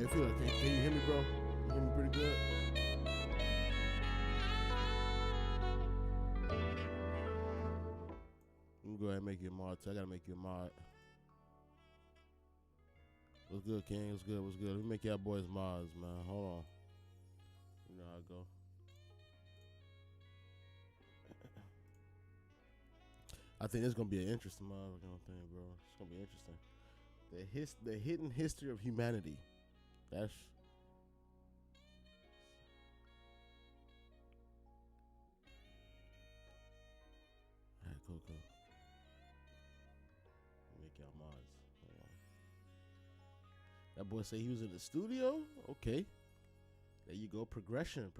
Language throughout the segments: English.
Hey, Phil, can you hear me, bro? You hear me pretty good? Let me go ahead and make you a mod, too. I gotta make you a mod. What's good, King? What's good? What's good? Let me make y'all boys mods, man. Hold on. You know how I go. I think it's gonna be an interesting motherfucking thing, bro. It's gonna be interesting. The hidden history of humanity. That's alright, cool. Make y'all mods. Hold on. That boy say he was in the studio? Okay. There you go. Progression.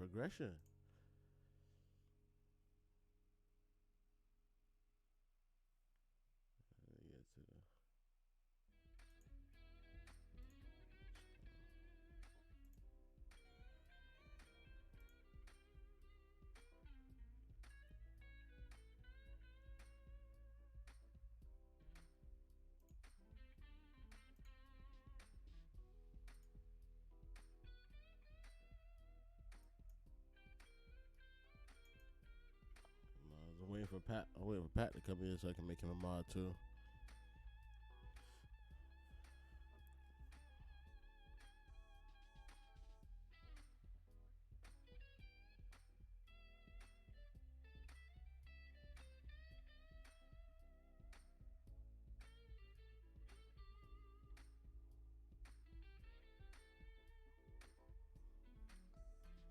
I'm waiting for Pat to come in so I can make him a mod too.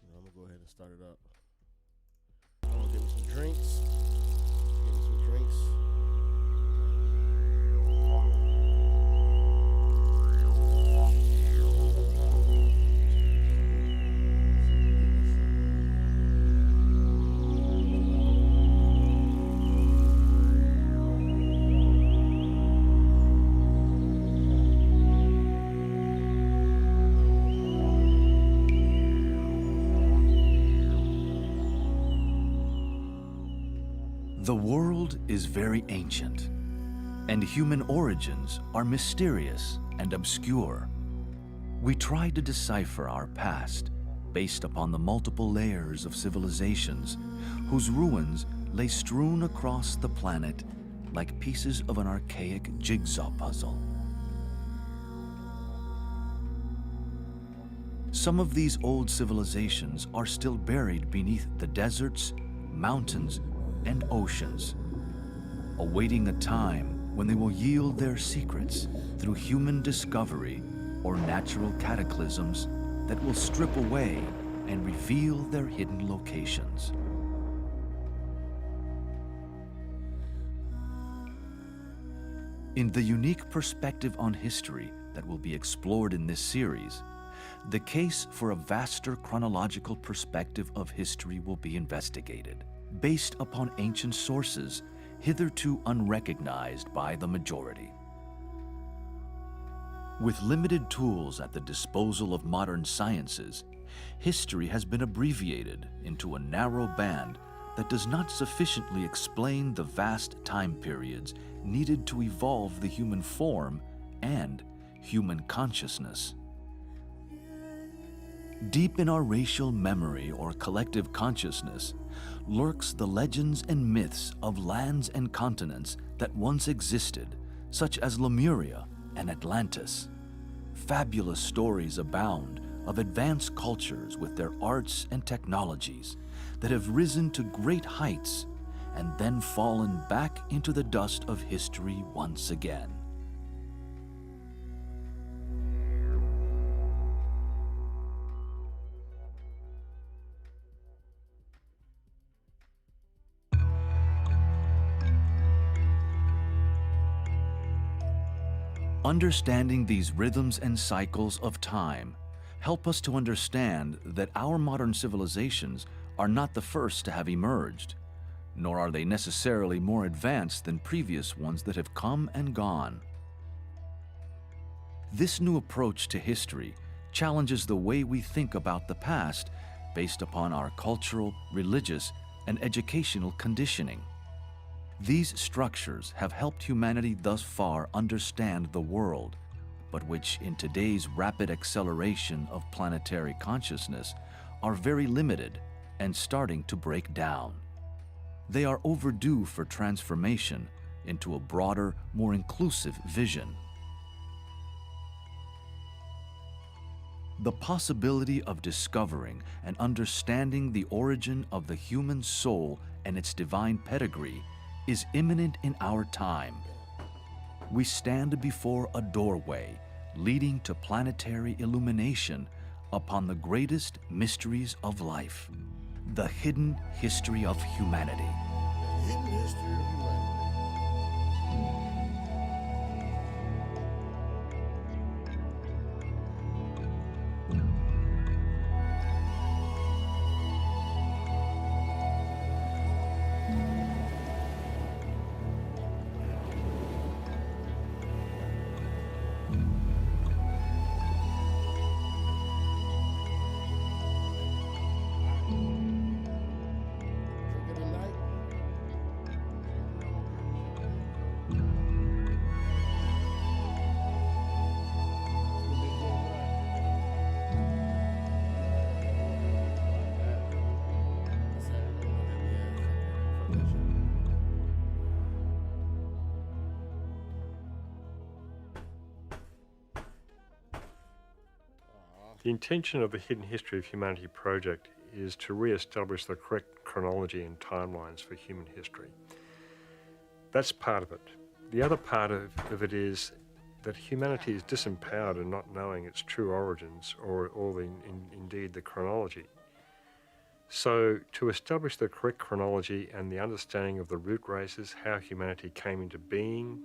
I'm gonna go ahead and start it up. I'm gonna give me some drinks. The world is very ancient, and human origins are mysterious and obscure. We try to decipher our past based upon the multiple layers of civilizations whose ruins lay strewn across the planet like pieces of an archaic jigsaw puzzle. Some of these old civilizations are still buried beneath the deserts, mountains, and oceans, awaiting a time when they will yield their secrets through human discovery or natural cataclysms that will strip away and reveal their hidden locations. In the unique perspective on history that will be explored in this series, the case for a vaster chronological perspective of history will be investigated, based upon ancient sources hitherto unrecognized by the majority. With limited tools at the disposal of modern sciences, history has been abbreviated into a narrow band that does not sufficiently explain the vast time periods needed to evolve the human form and human consciousness. Deep in our racial memory or collective consciousness lurks the legends and myths of lands and continents that once existed, such as Lemuria and Atlantis. Fabulous stories abound of advanced cultures with their arts and technologies that have risen to great heights and then fallen back into the dust of history once again. Understanding these rhythms and cycles of time help us to understand that our modern civilizations are not the first to have emerged, nor are they necessarily more advanced than previous ones that have come and gone. This new approach to history challenges the way we think about the past based upon our cultural, religious, and educational conditioning. These structures have helped humanity thus far understand the world, but which in today's rapid acceleration of planetary consciousness are very limited and starting to break down. They are overdue for transformation into a broader, more inclusive vision. The possibility of discovering and understanding the origin of the human soul and its divine pedigree is imminent in our time. We stand before a doorway leading to planetary illumination upon the greatest mysteries of life, the hidden history of humanity. Hidden history of humanity. Drink of the night. The intention of the Hidden History of Humanity project is to re-establish the correct chronology and timelines for human history. That's part of it. The other part of it is that humanity is disempowered in not knowing its true origins or indeed the chronology. So to establish the correct chronology and the understanding of the root races, how humanity came into being,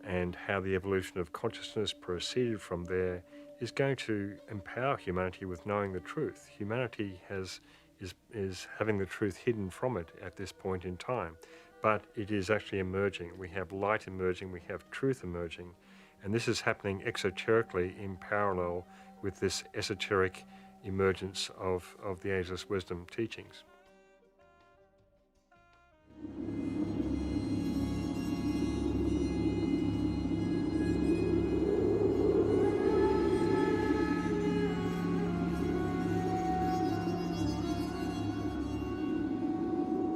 and how the evolution of consciousness proceeded from there, is going to empower humanity with knowing the truth. Humanity is having the truth hidden from it at this point in time, but it is actually emerging. We have light emerging, we have truth emerging, and this is happening exoterically in parallel with this esoteric emergence of the ageless wisdom teachings.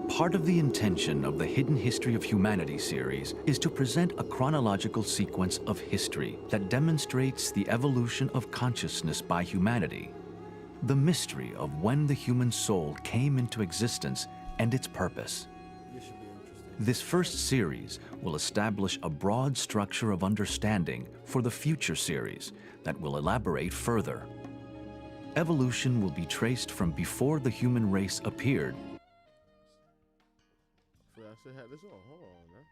Part of the intention of the Hidden History of Humanity series is to present a chronological sequence of history that demonstrates the evolution of consciousness by humanity, the mystery of when the human soul came into existence and its purpose. This first series will establish a broad structure of understanding for the future series that will elaborate further. Evolution will be traced from before the human race appeared. I still had this on. Hold on, man.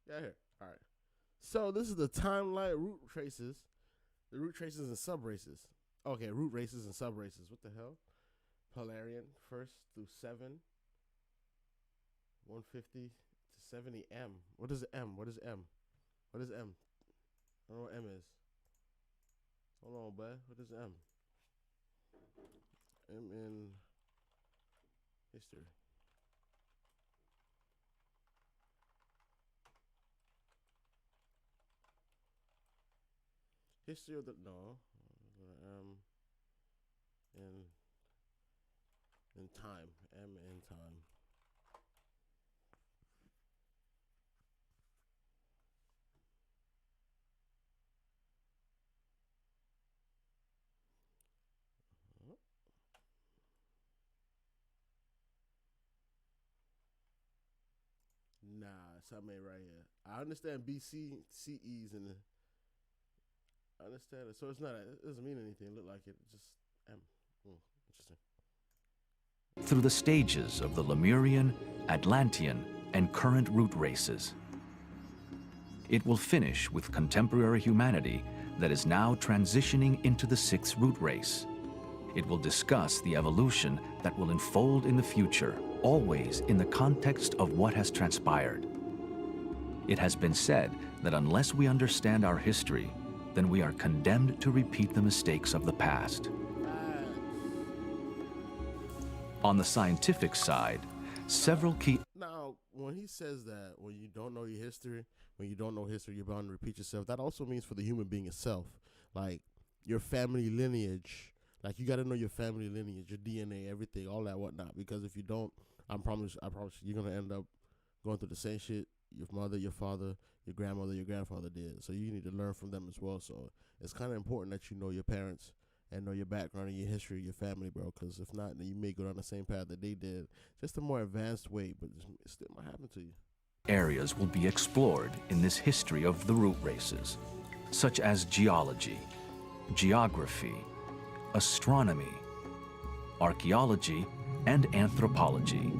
Yeah, here. All right. So this is the timeline root traces, the root traces and subraces. Okay, root races and subraces. What the hell? Polarian first through 7, 150 to 70 M. What is M? What is M? What is M? I don't know what M is. Hold on, bud. What is M? M in history. History of the in time. M in time. Nah, something ain't right here. I understand BC, CEs and I understand it. So it's not. It doesn't mean anything. It look like it. Just M. Interesting. Through the stages of the Lemurian, Atlantean, and current root races. It will finish with contemporary humanity that is now transitioning into the 6th root race. It will discuss the evolution that will unfold in the future, always in the context of what has transpired. It has been said that unless we understand our history, then we are condemned to repeat the mistakes of the past. On the scientific side, several key... Now, when he says that, when you don't know your history, when you don't know history, you're bound to repeat yourself, that also means for the human being itself. like your family lineage. Like you got to know your family lineage, your DNA, everything, all that whatnot. Because if you don't, I promise you're gonna end up going through the same shit your mother, your father, your grandmother, your grandfather did. So you need to learn from them as well. So it's kind of important that you know your parents and know your background and your history, your family, bro. Because if not, then you may go down the same path that they did, just a more advanced way. But it still might happen to you. Areas will be explored in this history of the root races, such as geology, geography, astronomy, archaeology, and anthropology.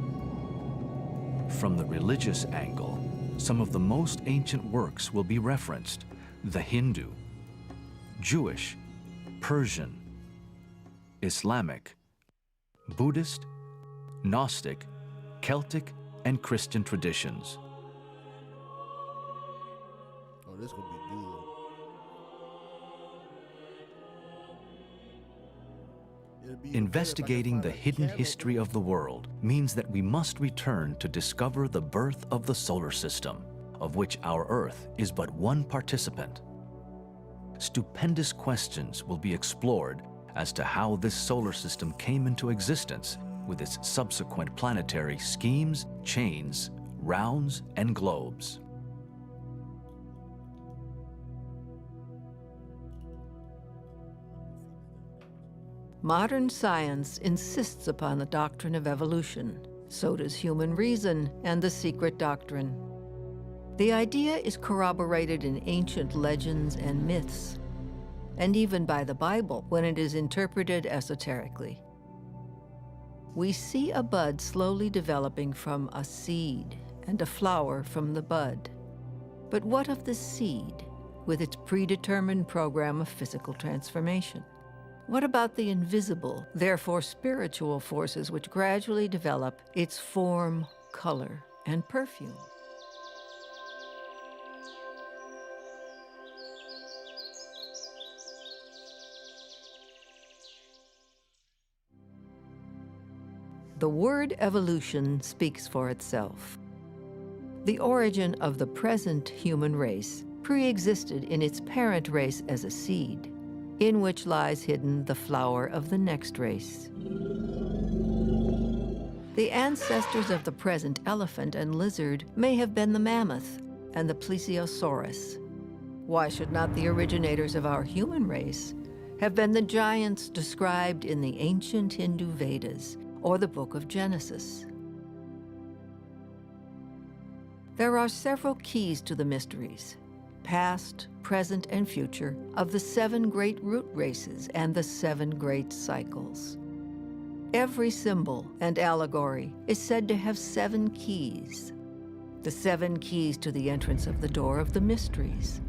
From the religious angle, some of the most ancient works will be referenced: the Hindu, Jewish, Persian, Islamic, Buddhist, Gnostic, Celtic, and Christian traditions. Oh, this could be good. Investigating the hidden history of the world means that we must return to discover the birth of the solar system, of which our Earth is but one participant. Stupendous questions will be explored as to how this solar system came into existence, with its subsequent planetary schemes, chains, rounds, and globes. Modern science insists upon the doctrine of evolution. So does human reason and the secret doctrine. The idea is corroborated in ancient legends and myths, and even by the Bible when it is interpreted esoterically. We see a bud slowly developing from a seed and a flower from the bud. But what of the seed with its predetermined program of physical transformation? What about the invisible, therefore spiritual forces which gradually develop its form, color, and perfume? The word evolution speaks for itself. The origin of the present human race pre-existed in its parent race as a seed, in which lies hidden the flower of the next race. The ancestors of the present elephant and lizard may have been the mammoth and the plesiosaurus. Why should not the originators of our human race have been the giants described in the ancient Hindu Vedas or the Book of Genesis? There are several keys to the mysteries, past, present, and future, of the 7 great root races and the 7 great cycles. Every symbol and allegory is said to have 7 keys, the 7 keys to the entrance of the door of the mysteries,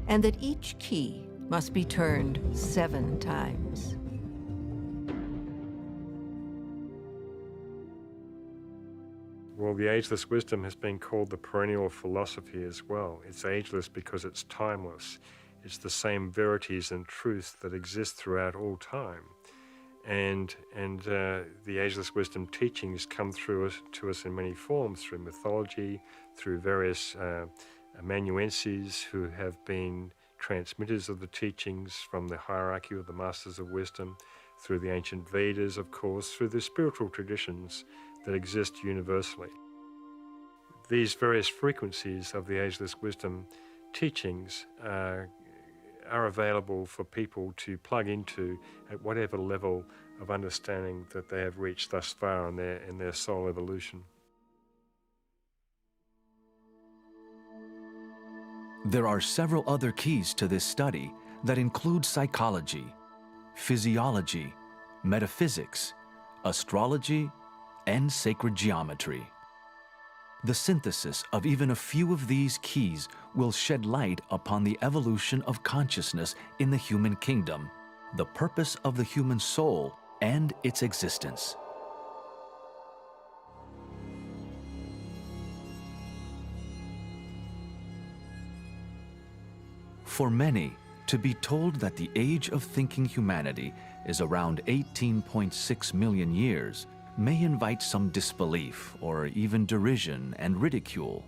and that each key must be turned 7 times. Well, the ageless wisdom has been called the perennial philosophy as well. It's ageless because it's timeless. It's the same verities and truths that exist throughout all time. And the ageless wisdom teachings come through to us in many forms, through mythology, through various amanuenses who have been transmitters of the teachings from the hierarchy of the masters of wisdom, through the ancient Vedas, of course, through the spiritual traditions that exist universally. These various frequencies of the ageless wisdom teachings are available for people to plug into at whatever level of understanding that they have reached thus far in their soul evolution. There are several other keys to this study that include psychology, physiology, metaphysics, astrology, and sacred geometry. The synthesis of even a few of these keys will shed light upon the evolution of consciousness in the human kingdom, the purpose of the human soul, and its existence. For many, to be told that the age of thinking humanity is around 18.6 million years may invite some disbelief or even derision and ridicule.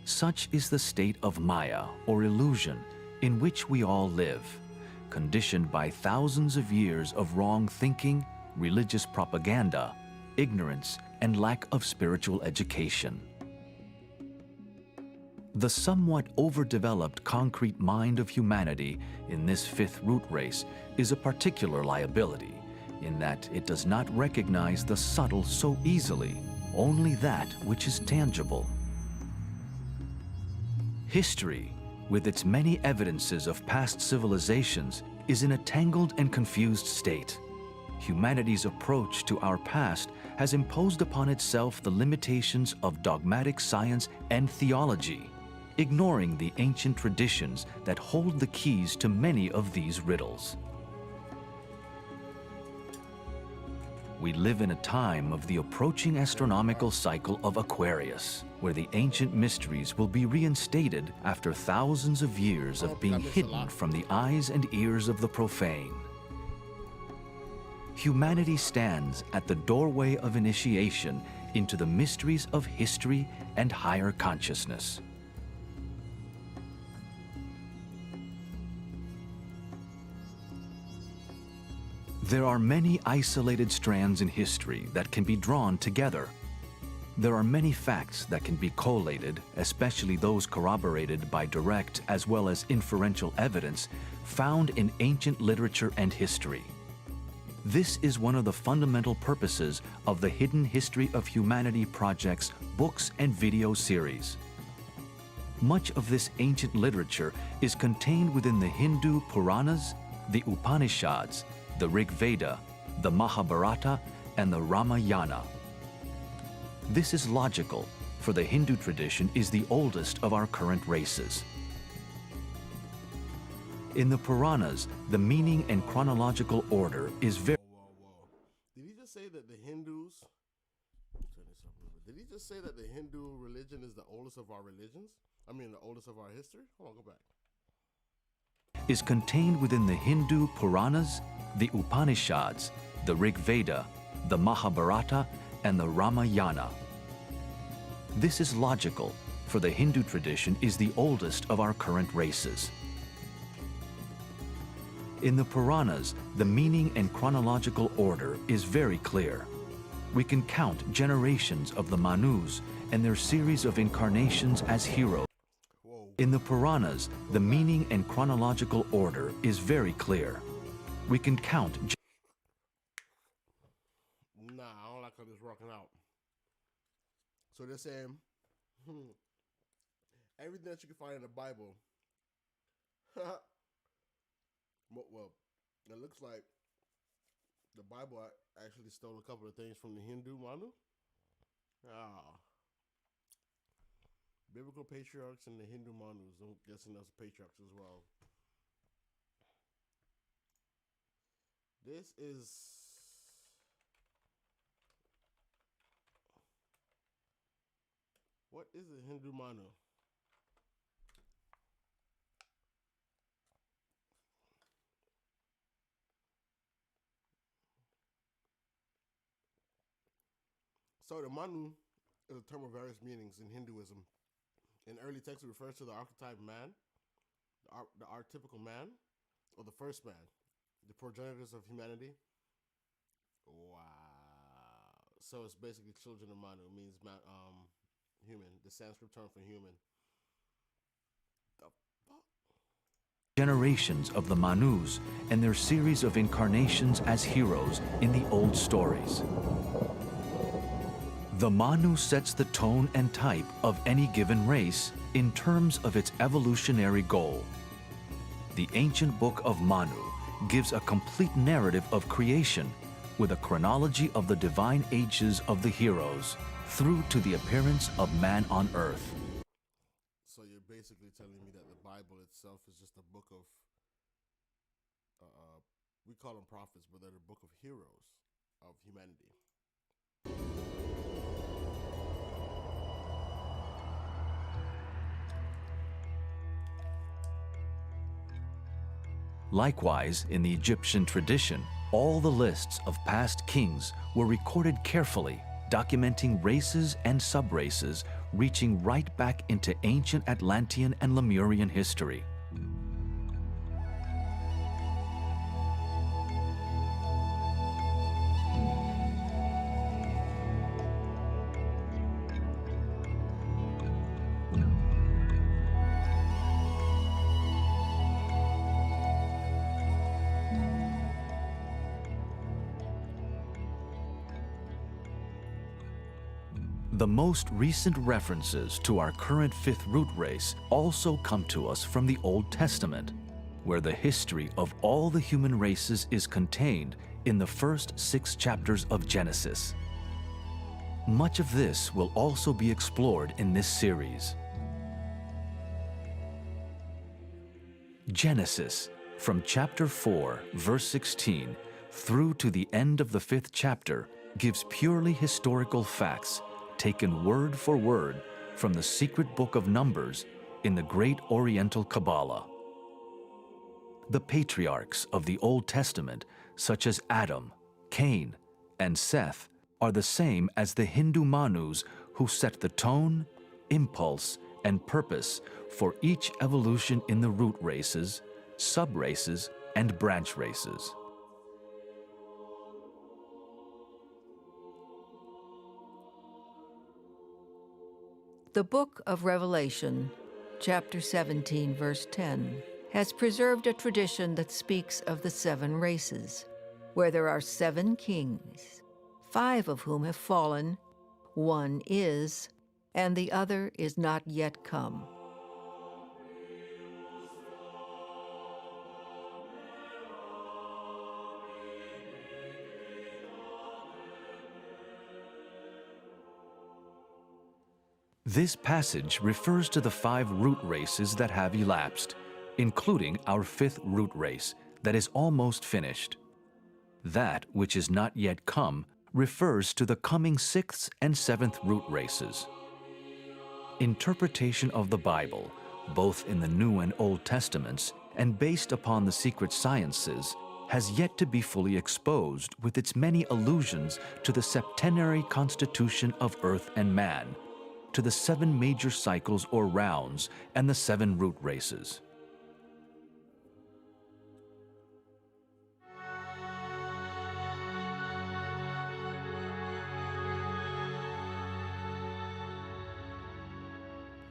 Such is the state of Maya, or illusion, in which we all live, conditioned by thousands of years of wrong thinking, religious propaganda, ignorance, and lack of spiritual education. The somewhat overdeveloped concrete mind of humanity in this fifth root race is a particular liability, in that it does not recognize the subtle so easily, only that which is tangible. History, with its many evidences of past civilizations, is in a tangled and confused state. Humanity's approach to our past has imposed upon itself the limitations of dogmatic science and theology, ignoring the ancient traditions that hold the keys to many of these riddles. We live in a time of the approaching astronomical cycle of Aquarius, where the ancient mysteries will be reinstated after thousands of years of being hidden from the eyes and ears of the profane. Humanity stands at the doorway of initiation into the mysteries of history and higher consciousness. There are many isolated strands in history that can be drawn together. There are many facts that can be collated, especially those corroborated by direct as well as inferential evidence found in ancient literature and history. This is one of the fundamental purposes of the Hidden History of Humanity Project's books and video series. Much of this ancient literature is contained within the Hindu Puranas, the Upanishads, the Rig Veda, the Mahabharata, and the Ramayana. This is logical, for the Hindu tradition is the oldest of our current races. In the Puranas, the meaning and chronological order is very... Whoa. Did he just say that the Hindus... Let me turn this up a little bit. Did he just say that the Hindu religion is the oldest of our religions? I mean, the oldest of our history? Hold on, go back. is contained within the Hindu Puranas, the Upanishads, the Rig Veda, the Mahabharata, and the Ramayana. This is logical, for the Hindu tradition is the oldest of our current races. In the Puranas, the meaning and chronological order is very clear. We can count generations of the Manus and their series of incarnations as heroes. In the Puranas, the meaning and chronological order is very clear. We can count... Nah, I don't like how this is rocking out. So they're saying, everything that you can find in the Bible, well, it looks like the Bible actually stole a couple of things from the Hindu Manu. Biblical patriarchs and the Hindu Manus. I'm guessing those patriarchs as well. This is... What is a Hindu Manu? So the Manu is a term of various meanings in Hinduism. In early texts, it refers to the archetype man, the archetypical man, or the first man, the progenitors of humanity. Wow. So it's basically children of Manu. It means human, the Sanskrit term for human. The fuck? Generations of the Manus and their series of incarnations as heroes in the old stories. The Manu sets the tone and type of any given race in terms of its evolutionary goal. The ancient book of Manu gives a complete narrative of creation with a chronology of the divine ages of the heroes through to the appearance of man on earth. So you're basically telling me that the Bible itself is just a book of, we call them prophets, but they're the book of heroes of humanity. Likewise, in the Egyptian tradition, all the lists of past kings were recorded carefully, documenting races and sub-races reaching right back into ancient Atlantean and Lemurian history. The most recent references to our current fifth root race also come to us from the Old Testament, where the history of all the human races is contained in the first 6 chapters of Genesis. Much of this will also be explored in this series. Genesis, from chapter 4, verse 16, through to the end of the 5th chapter, gives purely historical facts taken word for word from the secret book of Numbers in the Great Oriental Kabbalah. The patriarchs of the Old Testament, such as Adam, Cain, and Seth, are the same as the Hindu Manus who set the tone, impulse, and purpose for each evolution in the root races, sub-races, and branch races. The book of Revelation, chapter 17, verse 10, has preserved a tradition that speaks of the 7 races, where there are 7 kings, 5 of whom have fallen, 1 is, and the other is not yet come. This passage refers to the 5 root races that have elapsed, including our 5th root race that is almost finished. That which is not yet come refers to the coming 6th and 7th root races. Interpretation of the Bible, both in the New and Old Testaments and based upon the secret sciences, has yet to be fully exposed with its many allusions to the septenary constitution of earth and man, to the 7 major cycles or rounds and the 7 root races.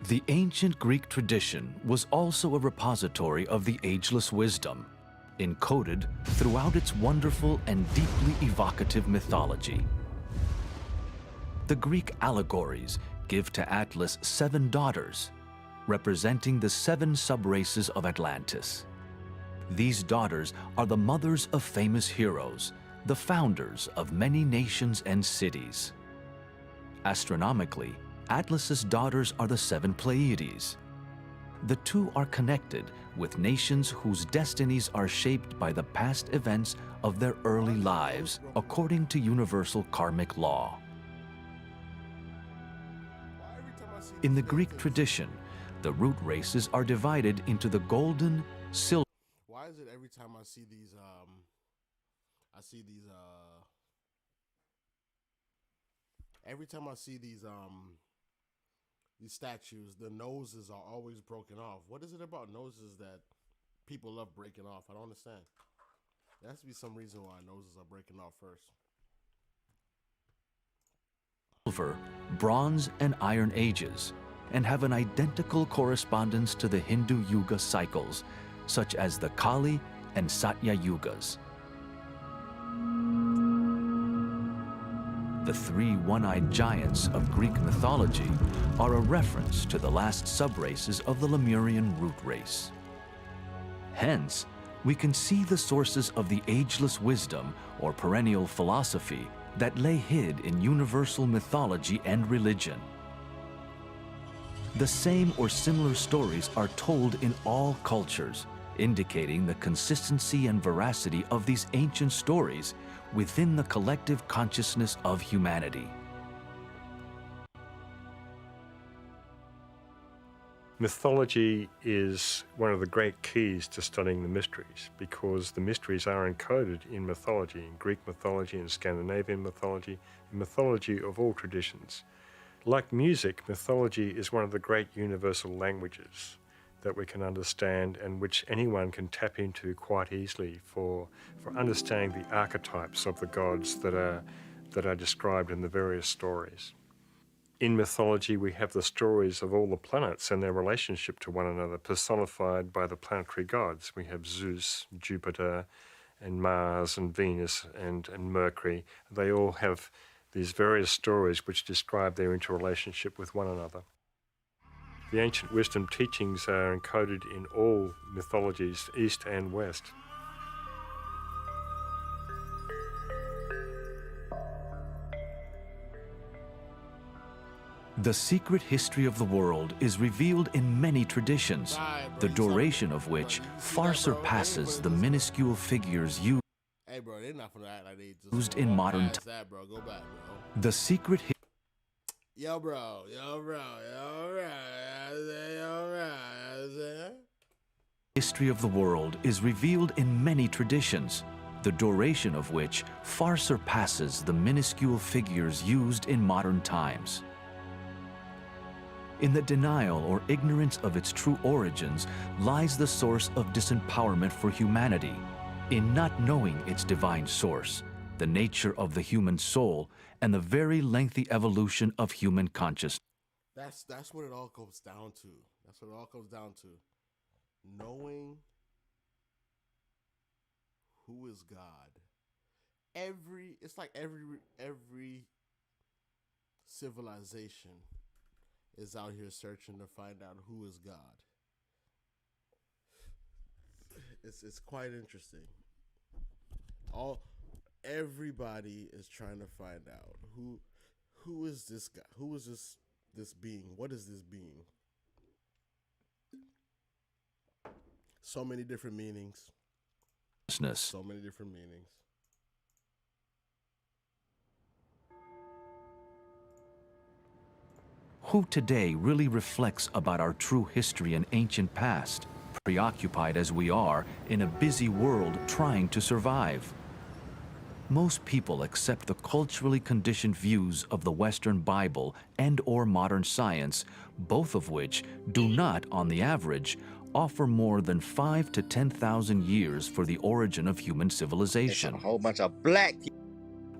The ancient Greek tradition was also a repository of the ageless wisdom, encoded throughout its wonderful and deeply evocative mythology. The Greek allegories give to Atlas 7 daughters, representing the 7 sub-races of Atlantis. These daughters are the mothers of famous heroes, the founders of many nations and cities. Astronomically, Atlas's daughters are the 7 Pleiades. The 2 are connected with nations whose destinies are shaped by the past events of their early lives, according to universal karmic law. In the Greek tradition, the root races are divided into the golden, silver. Why is it every time I see these these statues, the noses are always broken off? What is it about noses that people love breaking off? I don't understand. There has to be some reason why noses are breaking off first. Silver, Bronze, and Iron Ages, and have an identical correspondence to the Hindu Yuga cycles, such as the Kali and Satya Yugas. The 3 one-eyed giants of Greek mythology are a reference to the last subraces of the Lemurian root race. Hence, we can see the sources of the ageless wisdom or perennial philosophy that lay hid in universal mythology and religion. The same or similar stories are told in all cultures, indicating the consistency and veracity of these ancient stories within the collective consciousness of humanity. Mythology is one of the great keys to studying the mysteries, because the mysteries are encoded in mythology, in Greek mythology, in Scandinavian mythology, in mythology of all traditions. Like music, mythology is one of the great universal languages that we can understand and which anyone can tap into quite easily for understanding the archetypes of the gods that are described in the various stories. In mythology, we have the stories of all the planets and their relationship to one another, personified by the planetary gods. We have Zeus, Jupiter, and Mars, and Venus, and Mercury. They all have these various stories which describe their interrelationship with one another. The ancient wisdom teachings are encoded in all mythologies, East and West. The secret history of the world is revealed in many traditions, the duration of which far surpasses the minuscule figures used Hey, bro, they're not gonna act like they just used in modern past that, bro. Go back, bro. The secret Yo, bro. history of the world is revealed in many traditions, the duration of which far surpasses the minuscule figures used in modern times. In the denial or ignorance of its true origins lies the source of disempowerment for humanity, in not knowing its divine source, the nature of the human soul, and the very lengthy evolution of human consciousness. That's what it all comes down to. That's what it all comes down to. Knowing who is God. It's like every civilization is out here searching to find out who is God. It's quite interesting. Everybody is trying to find out who is this guy? Who is this being? What is this being? So many different meanings. So many different meanings. Who today really reflects about our true history and ancient past, preoccupied as we are in a busy world trying to survive? Most people accept the culturally conditioned views of the Western Bible and/or modern science, both of which do not, on the average, offer more than 5,000 to 10,000 years for the origin of human civilization. It's a whole bunch of black people.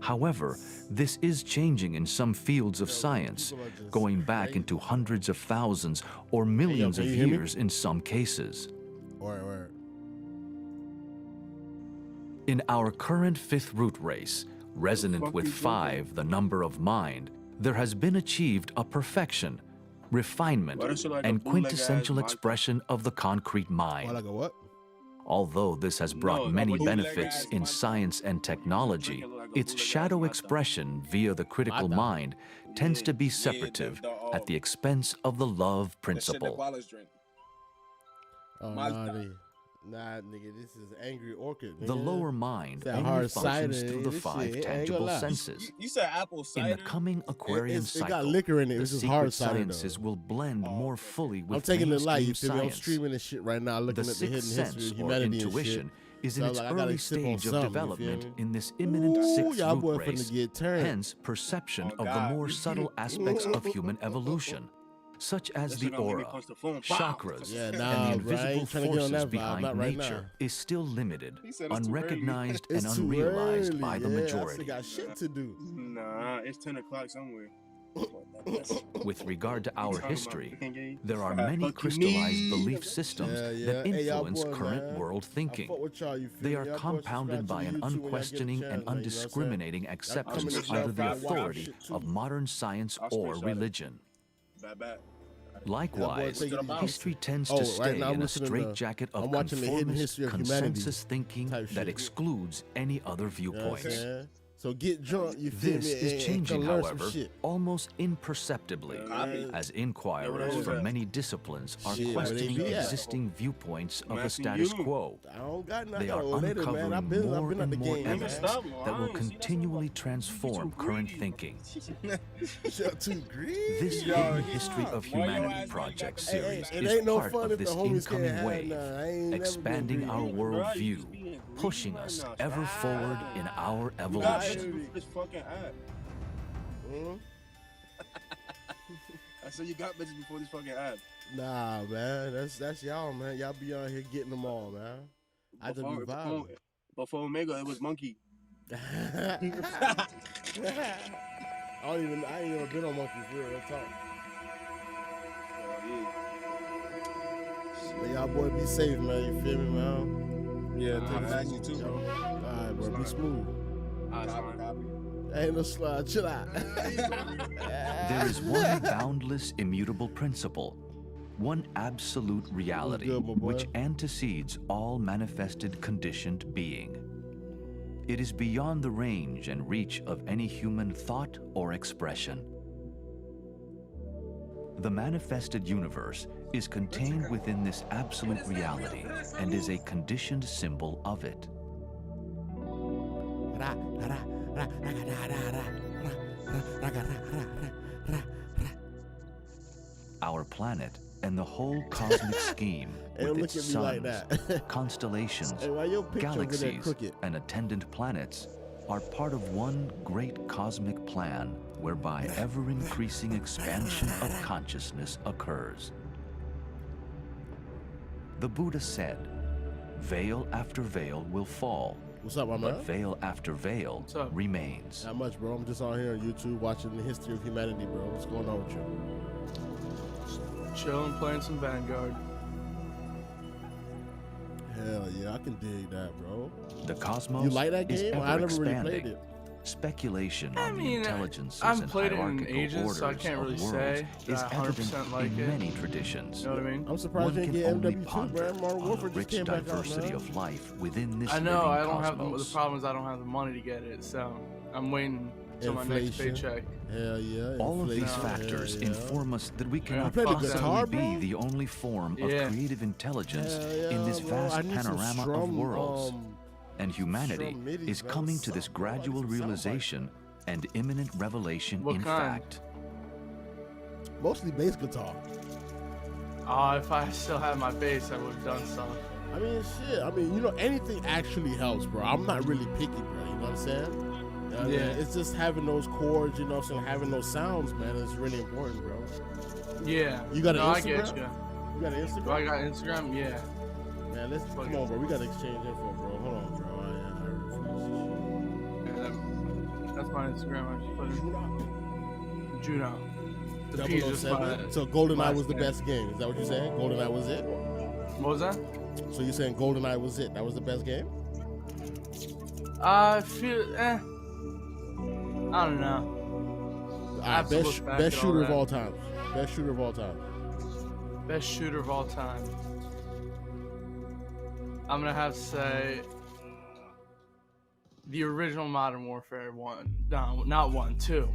However, this is changing in some fields of science, going back into hundreds of thousands or millions of years in some cases. Or In our current fifth root race, resonant with 5, the number of mind, there has been achieved a perfection, refinement, and quintessential expression of the concrete mind. like a what? Although this has brought many benefits in science and technology, its shadow expression via the critical mind tends to be separative at the expense of the love principle. Oh, nah, nigga, this is Angry Orchid. Nigga. The lower mind That only hard functions cider, through the this 5 shit, ain't tangible gonna lie. senses. You said apple cider? In the coming Aquarian It cycle, got liquor in it. the It's just secret hard cider, sciences though. will blend more fully with I'm taking it light. You mainstream feel me? I'm science. streaming this shit right now, looking The at the hidden sixth history sense of or humanity and intuition shit. is in So, its like, I gotta early sip on stage of something, you development feel me? in this imminent Ooh, sixth y'all root boy race, finna get turned. hence perception Oh, of the God. more subtle aspects of human evolution, such as That the shit gonna make me aura, punch the phone. chakras, Yeah, and nah, the bro, I invisible ain't tryna get on forces that vibe, behind not right nature now. is still limited, He said it's too unrecognized, It's and too unrealized early. by the Yeah, I majority. still got shit to do. Nah, it's 10 o'clock somewhere. With regard to our talking history, about, nigga? there are Fuck many you, crystallized me. belief systems Yeah, yeah. that Hey, y'all influence boy, current man. world I thinking. fuck with y'all, you feel They me? are Y'all boys compounded subscribe by to an YouTube when y'all get a unquestioning chance, and man, you know what I'm saying? undiscriminating Y'all acceptance come in the under the shop, watch authority shit too. of modern science I'll or screenshot it. religion. Bad. Likewise, take it easy. history tends Oh, to right stay now I'm in a listening to- straitjacket of I'm watching the hidden conformist, history of humanity consensus thinking type that shit. excludes any other You know what I'm viewpoints. saying? So get drunk, you feel This me? is and changing, come learn some however, shit. almost imperceptibly, Copy. as inquirers Yeah, from yeah. many disciplines are Shit, where they questioning be at? existing viewpoints of I'm the asking status you. quo. I don't got nothing. They I are got later, man. uncovering I've more been at and the more game, evidence man. Stop that will lying. See, that's continually what- transform too current greedy. thinking. Y'all too greedy. This Y'all, Hidden History of Why your Humanity ass project ain't got the- series Hey, it is ain't no part fun of if the this homies incoming can't have wave, none. I ain't never been expanding greedy. our Bro, you just worldview, being greedy pushing right us now, ever stop. forward in our You got evolution. bitches with this fucking app. Mhm. I said you got bitches before this fucking app. Nah, man. That's y'all, man. Y'all be out here getting them all, man. I just be vibing. Before Omega, it was Monkey. I ain't never been on Monkey for real talk. But y'all boy be safe, man. You feel me, man? Yeah, I had you too, bro. Alright, bro. Be smooth. Ain't no slide. Chill out. There is one boundless, immutable principle, one absolute reality, good, my boy? which antecedes all manifested conditioned being. It is beyond the range and reach of any human thought or expression. The manifested universe is contained within this absolute reality and is a conditioned symbol of it. Our planet and the whole cosmic scheme Hey, with look its at me like suns, that. constellations, Hey, why your picture over there galaxies, crooked? and attendant planets are part of one great cosmic plan whereby ever-increasing expansion of consciousness occurs. The Buddha said, "Veil after veil will fall, What's up, my but man? veil after veil up? remains." Not much, bro. I'm just on here on YouTube watching the history of humanity, bro. What's going on with you? Chilling, playing some Vanguard. Hell yeah, I can dig that, bro. The cosmos You like that is game? ever I never really expanding. played it. Speculation I on the mean, intelligences I haven't and played it in hierarchical ages, orders so I can't of really worlds say is that I evident 100% like in it. many traditions. You know what I mean? I'm surprised One you didn't can get only MW2, ponder man. Modern on Warfare the just rich came back out, diversity man. of life within this I know, living I don't have the cosmos. problem is I don't have the money to get it, so I'm waiting till my next Inflation. paycheck. Hell yeah. All of these inflation, factors hell yeah. inform us that we Yeah, cannot play the possibly guitar, be bro? the only form of Yeah. creative intelligence Hell yeah, in this bro. vast I need some panorama strum, of worlds. And strum humanity midis, is man. coming to this Sound, bro. I need gradual some sound realization and imminent revelation What in kind? fact. Mostly bass guitar. Oh, if I still had my bass, I would have done stuff. I mean, shit. I mean, you know, anything actually helps, bro. I'm not really picky, bro. You know what I'm saying? You know what I mean? Yeah. It's just having those chords, you know what I'm saying? Having those sounds, man, is really important, bro. Yeah. You got an no, I Instagram? get you. You got an Instagram? Do I got Instagram? Yeah. Man, let's come on, bro. We gotta exchange info, bro. Hold on, bro. Yeah, that's my Instagram. I just put in Juno. The P is just my, 007. So GoldenEye was the name. best game. Is that what you're saying? GoldenEye was it? What was that? So you're saying GoldenEye was it? That was the best game? I feel, I don't know. All I right, have to best look back best at shooter all of that. all time. Best shooter of all time. Best shooter of all time. I'm gonna have to say the original Modern Warfare 1. No, not 1, 2.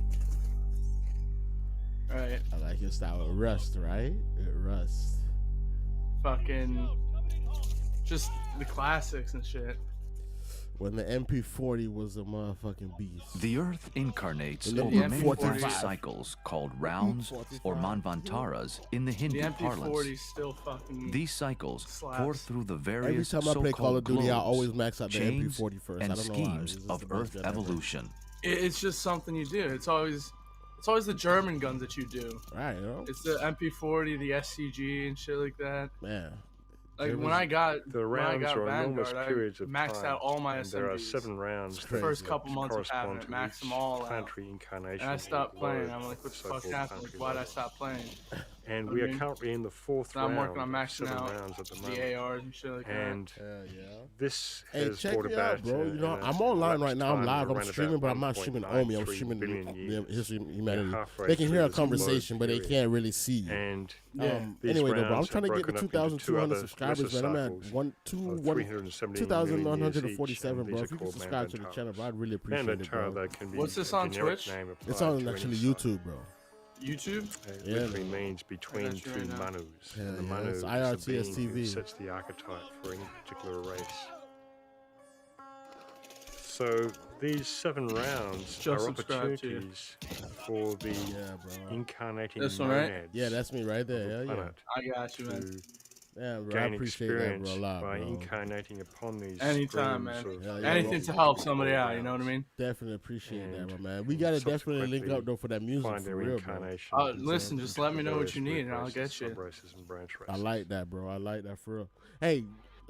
Right. I like your style. It Rust, right? It Rust. Fucking just the classics and shit. When the MP40 was a motherfucking beast. The Earth incarnates The over many MP45. vast cycles called rounds or manvantaras in the The Hindu MP40 parlance. still fucking These cycles slaps. pour through the Every various time I play Call of so-called Duty, I globes, always max out the chains, MP40 first. I and don't know why. schemes It's just of the best Earth gun ever. evolution. It's just something you do. It's always the German guns that you do. Right, you know? It's the MP40, the SCG, and shit like that. Man. Like It when was- I got The when I rounds got are enormous Vanguard, periods I of maxed time. out all my and there are SMGs. 7 rounds. It's that First couple months of correspond having it, to max each them all out. planetary incarnation. And I of stopped the playing. globe, I'm like, what the fuck so-called happened? Like, planetary why'd I level. stop playing? And I we are mean, currently in the 4th So I'm round. working on of maxing 7 out rounds at the moment. the ARs and shit like And Yeah. this Hey, has check brought it about out, bro. You know, an I'm online elapsed right now. I'm time live. of I'm around streaming, about but I'm not streaming Omi. I'm 1.93 streaming billion the years. history of humanity. halfway They can through hear our this low conversation, but they period. can't really see you. And Yeah. these Anyway, though, bro, I'm rounds trying to are get to broken up into 2,200 two other subscribers, man. I'm at cycles 2,147, bro. If you could subscribe to the channel, bro, I'd really appreciate it, bro. What's this on Twitch? It's on actually YouTube, bro. YouTube? It Yeah, literally man. means between got you two right now. manus. Yeah, And the yeah, manu it's is the IRTS being who TV. sets the archetype for any particular race. So these 7 rounds Just are subscribe to you. opportunities for the Yeah, bro. incarnating This one, right? monads Yeah, that's me right of there. the Yeah, yeah. planet I got you, man. to Yeah, bro. I gain appreciate that, experience bro, a lot, by bro. incarnating upon these Anytime, man. streams of Yeah, yeah, Anything bro. to help somebody out, you know what I mean? Definitely appreciate that, And my man. We gotta definitely link subsequently up though for that music find for their real, bro. incarnation. Listen, just let me know what you need and I'll get you. Sub-races and branch I races. like that, bro. I like that for real. Hey,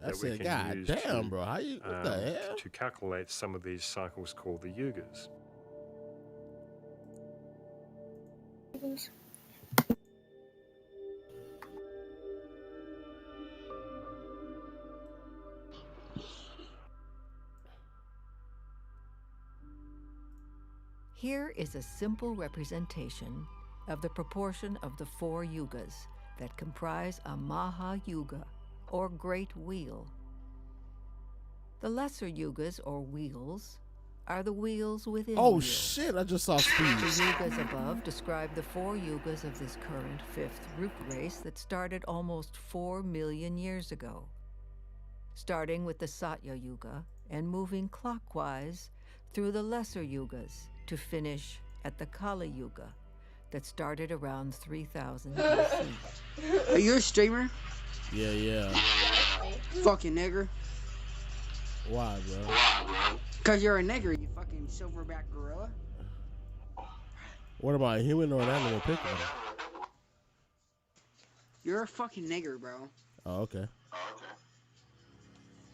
that That's we it. can God use damn, to, bro. How you? What the hell? to calculate some of these cycles called the yugas. Here is a simple representation of the proportion of the 4 yugas that comprise a Maha Yuga, or Great Wheel. The lesser yugas, or wheels, are the wheels within Oh wheels. shit! I just saw The speed. yugas above describe the 4 yugas of this current 5th root race that started almost 4 million years ago. Starting with the Satya Yuga and moving clockwise through the lesser yugas to finish at the Kali Yuga that started around 3000 BC. Are you a streamer? Yeah. Fucking nigger. Why, bro? Cause you're a nigger, you fucking silverback gorilla. What about a human or an animal? Pick one. You're a fucking nigger, bro. Oh, okay.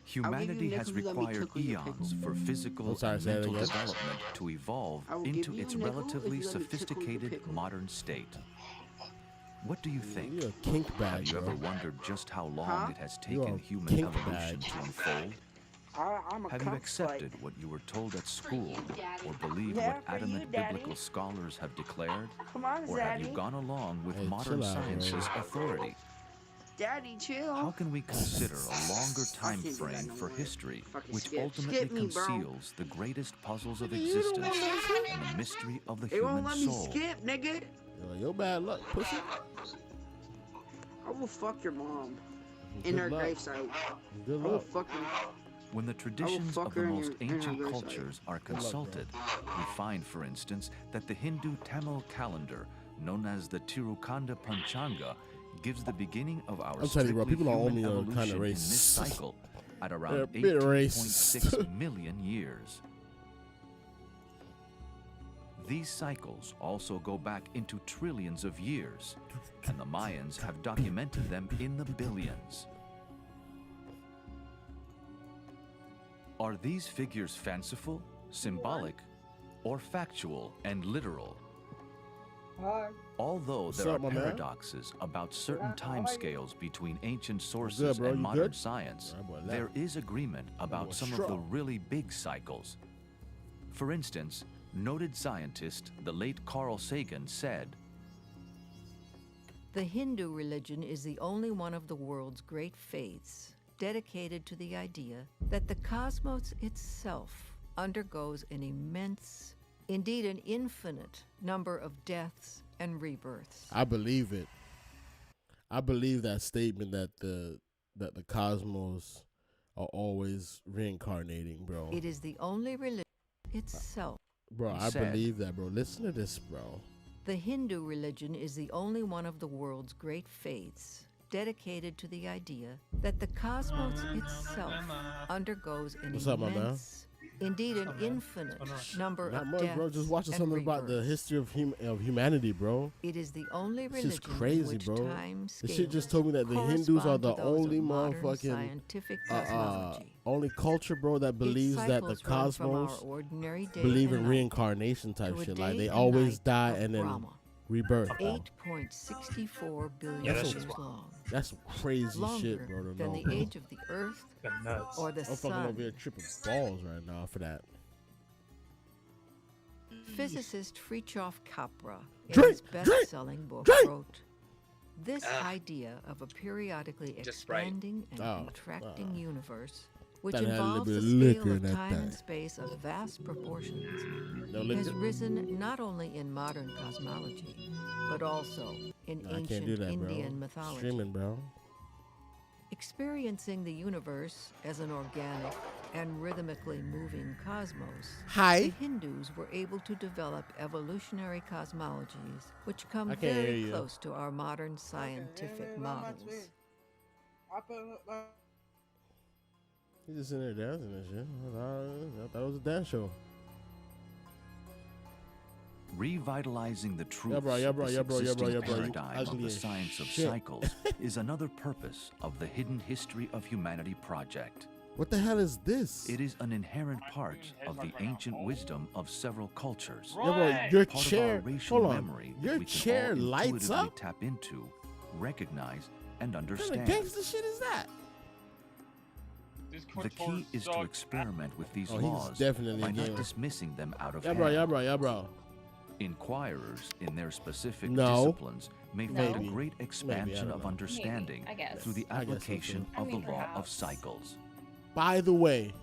Humanity has nickels, let me required tickle your eons for physical I'm sorry, and say that mental again. development to evolve I will give into you a its nickel if relatively you let me tickle your sophisticated pickle. modern state. What do you think? You're a kink Have bag, you bro. ever wondered just how long Huh? it has You're taken a human kink evolution bag. to unfold? I'm a Have you cunt accepted slut. what you were told at school, or believe Yeah, what for you, adamant Daddy. biblical scholars have declared? Come on, Or have you Daddy. gone along with Hey, modern chill out, science's bro. authority? Daddy, chill. How can we consider a longer time can't do that frame no for more. history, Fucking which skip. ultimately Skip me, bro. conceals the greatest puzzles of existence and the mystery of the They won't human let me soul? skip, nigga. Yo, bad luck, pussy. I will fuck your mom in Good her luck. gravesite. Good I will luck. fuck her. When the traditions fuck of the her in most your- in her ancient gravesite. cultures are luck, bro. consulted, we find, for instance, that the Hindu Tamil calendar, known as the Tirukanda Panchanga, gives the beginning of our I'm telling you, bro, strictly people on human Omi are evolution kinda in this racist. cycle at They're a around bit 18.6 racist. million years. These cycles also go back into trillions of years, and the Mayans have documented them in the billions. Are these figures fanciful, symbolic, or factual and literal? Although What's there up, my are man? paradoxes about certain timescales between ancient sources good, bro? and You modern good? science, All right, boy, left. there is agreement about boy, some of the strong. really big cycles. For instance, noted scientist, the late Carl Sagan, said, The Hindu religion is the only one of the world's great faiths dedicated to the idea that the cosmos itself undergoes an immense, indeed an infinite, number of deaths and rebirths. I believe it. I believe that statement that the cosmos are always reincarnating, bro. It is the only religion itself. Bro, He I said- believe that, bro. Listen to this, bro. The Hindu religion is the only one of the world's great faiths dedicated to the idea that the cosmos itself undergoes an What's up, my man? immense, indeed an infinite number Not of much, deaths bro. Just watching and something about the rebirths. history of humanity, bro. It is the only This is religion crazy, in which bro. time This shit just scales told me that the Hindus are correspond the to those of only modern motherfucking scientific cosmology. only culture, bro, that believes Its that the cycles run from our cosmos ordinary day believe and in night reincarnation type to a shit. Like day they and always night die of and then Brahma, rebirth. 8.64 billion that's years some- long. That's some crazy Longer shit, bro. To than know, the bro. age of the Earth Nuts. or the I'm fucking over here Sun. tripping balls right now for that. Physicist Fritjof Capra, in Drink, his drink, best-selling book, drink. wrote, "This idea of a periodically Just Sprite. expanding and Oh, contracting universe, which Thought it had a little involves bit a of scale liquor in of that time and thing. space of vast proportions, No has liquor? risen not only in modern cosmology, but also in No, I can't ancient do that, Indian bro. mythology. Streaming, bro. Experiencing the universe as an organic and rhythmically moving cosmos, Hi. the Hindus were able to develop evolutionary cosmologies which come I can't hear very you. close to our modern scientific models. He's just in there dancing and shit. I thought it was a dance show. Revitalizing the truths Yeah, bro, of this existing you paradigm of ugly the as science of shit. cycles is another purpose of the Hidden History of Humanity project. What the hell is this? It is an inherent part of the ancient wisdom of several cultures. Yeah, bro, your Part chair. of our racial Hold on. memory that Your we can chair all lights intuitively up. tap into, recognize, and What kind of understand. gangster shit is that? The key is to experiment with these Oh, he's laws definitely by a not gamer. dismissing them out of Yeah, hand. bro, yeah, bro, yeah, bro. Inquirers in their specific No. disciplines may find Maybe. a great Maybe, I expansion don't of know. understanding Maybe, I guess. through the I guess so, application too. I of mean, the law of perhaps. cycles. By the way,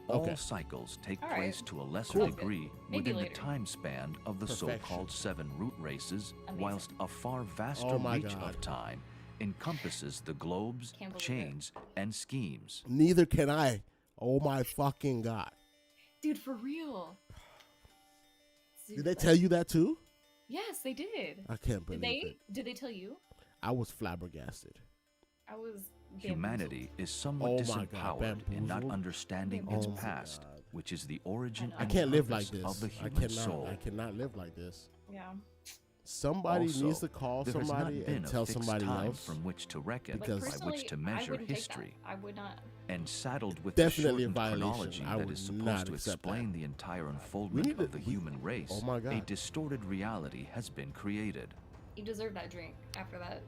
All Okay. cycles take All right. place to a lesser Cool. degree Maybe within later. the time span of the Perfection. so-called 7 root races, Amazing. whilst a far vaster Oh my reach God. of time encompasses the globes, Can't believe it. chains, and schemes. neither can I. Oh my fucking god. Dude, for real. Did they tell you that too? Yes, they did. I can't Did believe they? it. Did they tell you? I was flabbergasted. I was. Humanity is somewhat Oh my God, disempowered in not bamboozled. understanding Oh its my past, God. which is the origin I and I can't live like purpose this. of the I human cannot. soul. I cannot live like this. Yeah. Somebody Also, needs to call there has somebody not been and a tell fixed somebody time else. from which to reckon, Because- But by personally, which to I measure wouldn't take history, that. I would not. and saddled with Definitely a the shortened violation. chronology I that would is not supposed to accept explain that. the entire unfoldment need to- of the we- human race, Oh my a God. distorted reality has been created. You deserve that drink after that.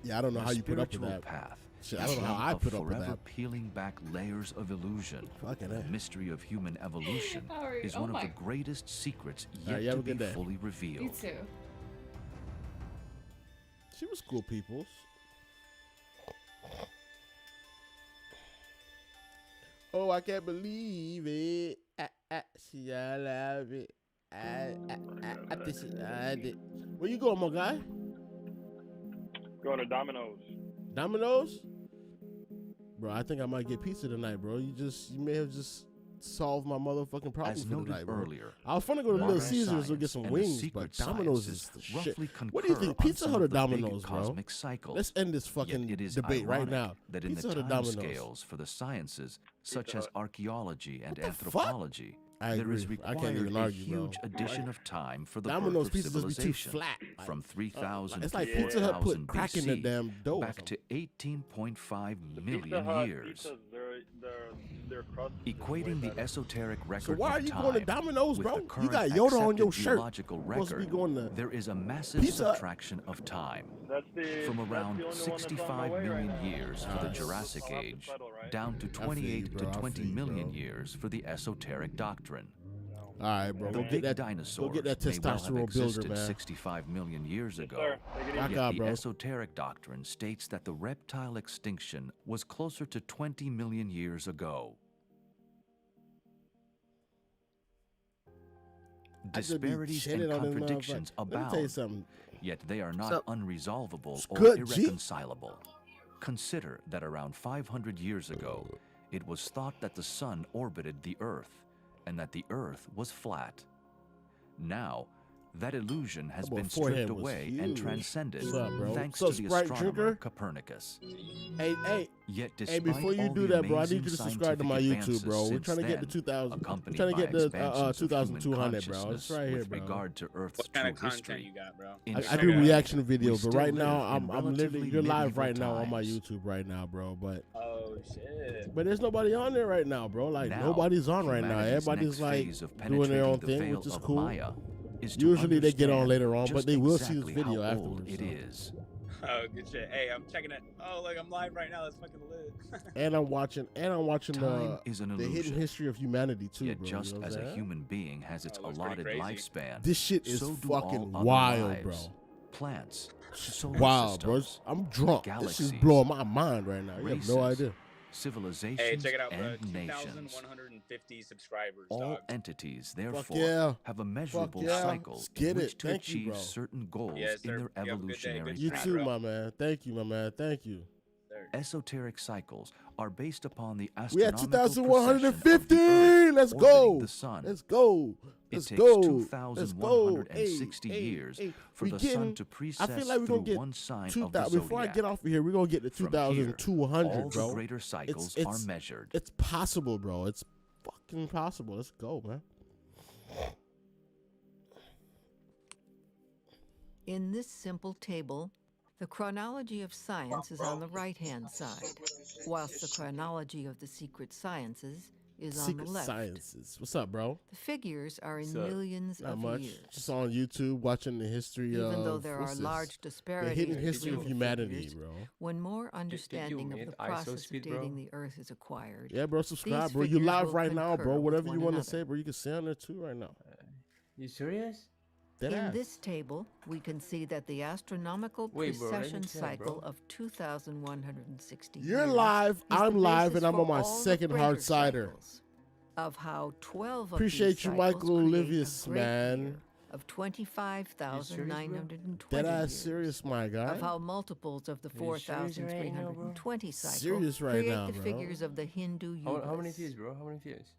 Yeah, I don't know The how you put up with spiritual that. path Shit, I is don't know how one I of put up with forever that. peeling back layers of illusion. Fucking The A. mystery of human evolution Alright, is oh one of my- the greatest secrets Alright, yet you have to a be good day. fully You revealed. too. She was cool, peoples. Oh, I can't believe it. She, I love it. I think she, I did. Where you going, my guy? Going to Domino's. Domino's? Bro, I think I might get pizza tonight, bro. You may have just solved my motherfucking problem As for noted tonight, bro. earlier, I was fun to go to modern Little Caesars and get science some and the wings, secret but Domino's is sciences the shit. roughly What do you think, concur on Pizza some Hut or of the big Domino's, bro? cosmic cycles. Let's end this Yet fucking it is debate right ironic now. that in Pizza the Hut or time Domino's? scales for the sciences, such Pizza as Hut. archaeology and What the fuck? anthropology, I there is agree. I required can't even a argue, bro. huge addition of time for the Domino's birth of pizzas just be too civilization. flat. From 3000 It's to like Pizza Hut put 4000 crack in the BC, damn dough. or back something. to 18.5 Pizza million Hut years. pizzas, their crust is Equating way the better. esoteric So record why are of you time going to Domino's, with bro? the You current got Yoda on your accepted shirt. geological Supposed to be record, going to there is a massive Pizza Hut. subtraction of time. That's the From that's around the only one that's on my 65 way right million now. years for the Alright. Jurassic I'll have to Age, settle, right? down to I feel 28 you, to bro. I 20 feel you, million bro. years for the esoteric doctrine. All right, bro. The Go big get that. dinosaurs Go get that may well have testosterone builder, existed man. 65 million years Yes, ago. sir. Take it Rock easy. out, Yet bro. the esoteric doctrine states that the reptile extinction was closer to 20 million years ago. I just be Disparities shitting and on this contradictions motherfucker. Let me tell you abound, something. yet they are not So- unresolvable or Good, G. irreconcilable. Consider that around 500 years ago, it was thought that the sun orbited the Earth and that the Earth was flat. Now, that illusion has That boy been forehead stripped was away huge. and transcended What's up, bro? thanks What's to up, the Sprite astronomer drinker? Copernicus. Hey, Yet hey, despite before you all do the that, bro, I need you to amazing subscribe to my scientific YouTube, bro. We're advances trying to get to since 2000. We're accompanied trying to by get the expansions of human 2200, bro. It's consciousness right here, with bro. regard to Earth's What kind of true content history. you got, bro? In I fact, do reaction we videos, but still right now live in I'm literally relatively you're live medieval right now on my times. YouTube right now, bro. Oh shit. But there's nobody on there right now, bro. Like Now, nobody's on right now. humanity's Everybody's next like phase of doing their own penetrating the thing, veil which is of cool. Maya is to Usually they get on understand later on, but just they will see this exactly video how afterwards. old it so. is. Oh, good shit. Hey, I'm checking it. Oh, look, I'm live right now. That's fucking lit. And I'm watching Time is an the hidden illusion. history of humanity too, Yet bro. just you know what as I'm a saying? human being has its Oh, looks pretty allotted crazy. lifespan, This shit is so do fucking all other wild, lives. bro. Plants, solar Wild, bro. systems, I'm drunk. This is galaxies, blowing my mind right now. You have no races, idea. civilizations, Hey, check it out, bro. and nations. 2,150 subscribers, All dog. entities, therefore, yeah. have a measurable yeah. cycle Let's in get which it. to Thank you, achieve bro. certain goals Yes, in sir. their You have a good day. evolutionary Good You night, path. too, bro. my man. Thank you, my man. Thank you. Sir. Esoteric cycles are based upon the We at astronomical procession of 2,150. the Earth Let's orbiting go. the sun. Let's go. It Let's takes go. Let's go. 2,160 years for we the getting, sun to precess I feel like we're through gonna get one sign 2,000. of the Before I zodiac. get off of here, we're gonna get to From 2,200, all bro. the greater cycles it's- are measured. It's possible, bro. It's fucking possible. Let's go, man. In this simple table, the chronology of science is on the right-hand side, whilst the chronology of the secret sciences is on the Secret left. Sciences. What's up, bro? The figures are in What's up? millions Not of much. years. Just on YouTube watching the history of. Even though there are what's this? large The disparities hidden history between of the humanity, figures, bro. when more understanding of made the ISO process speed, of dating bro? the Earth is acquired, Yeah, bro. Subscribe, these bro. You figures live will right now, concur bro. with Whatever one you want to another. say, bro. You can say on there too right now. You serious? Dead in ass. this table, we can see that the astronomical Wait, bro, let me precession check, cycle bro. of 2,160 You're years live. is the I'm live, basis and I'm for on my all the second hard greater cider. cycles, of how 12 of Appreciate these you, cycles Michael create Olivius, a great man. year of 25,920 Dead ass years. serious, my guy. Of how multiples of the Are you serious right now, bro? 4,320 cycle Serious right create now, the bro. figures of the Hindu yugas. How many views, bro? How many views?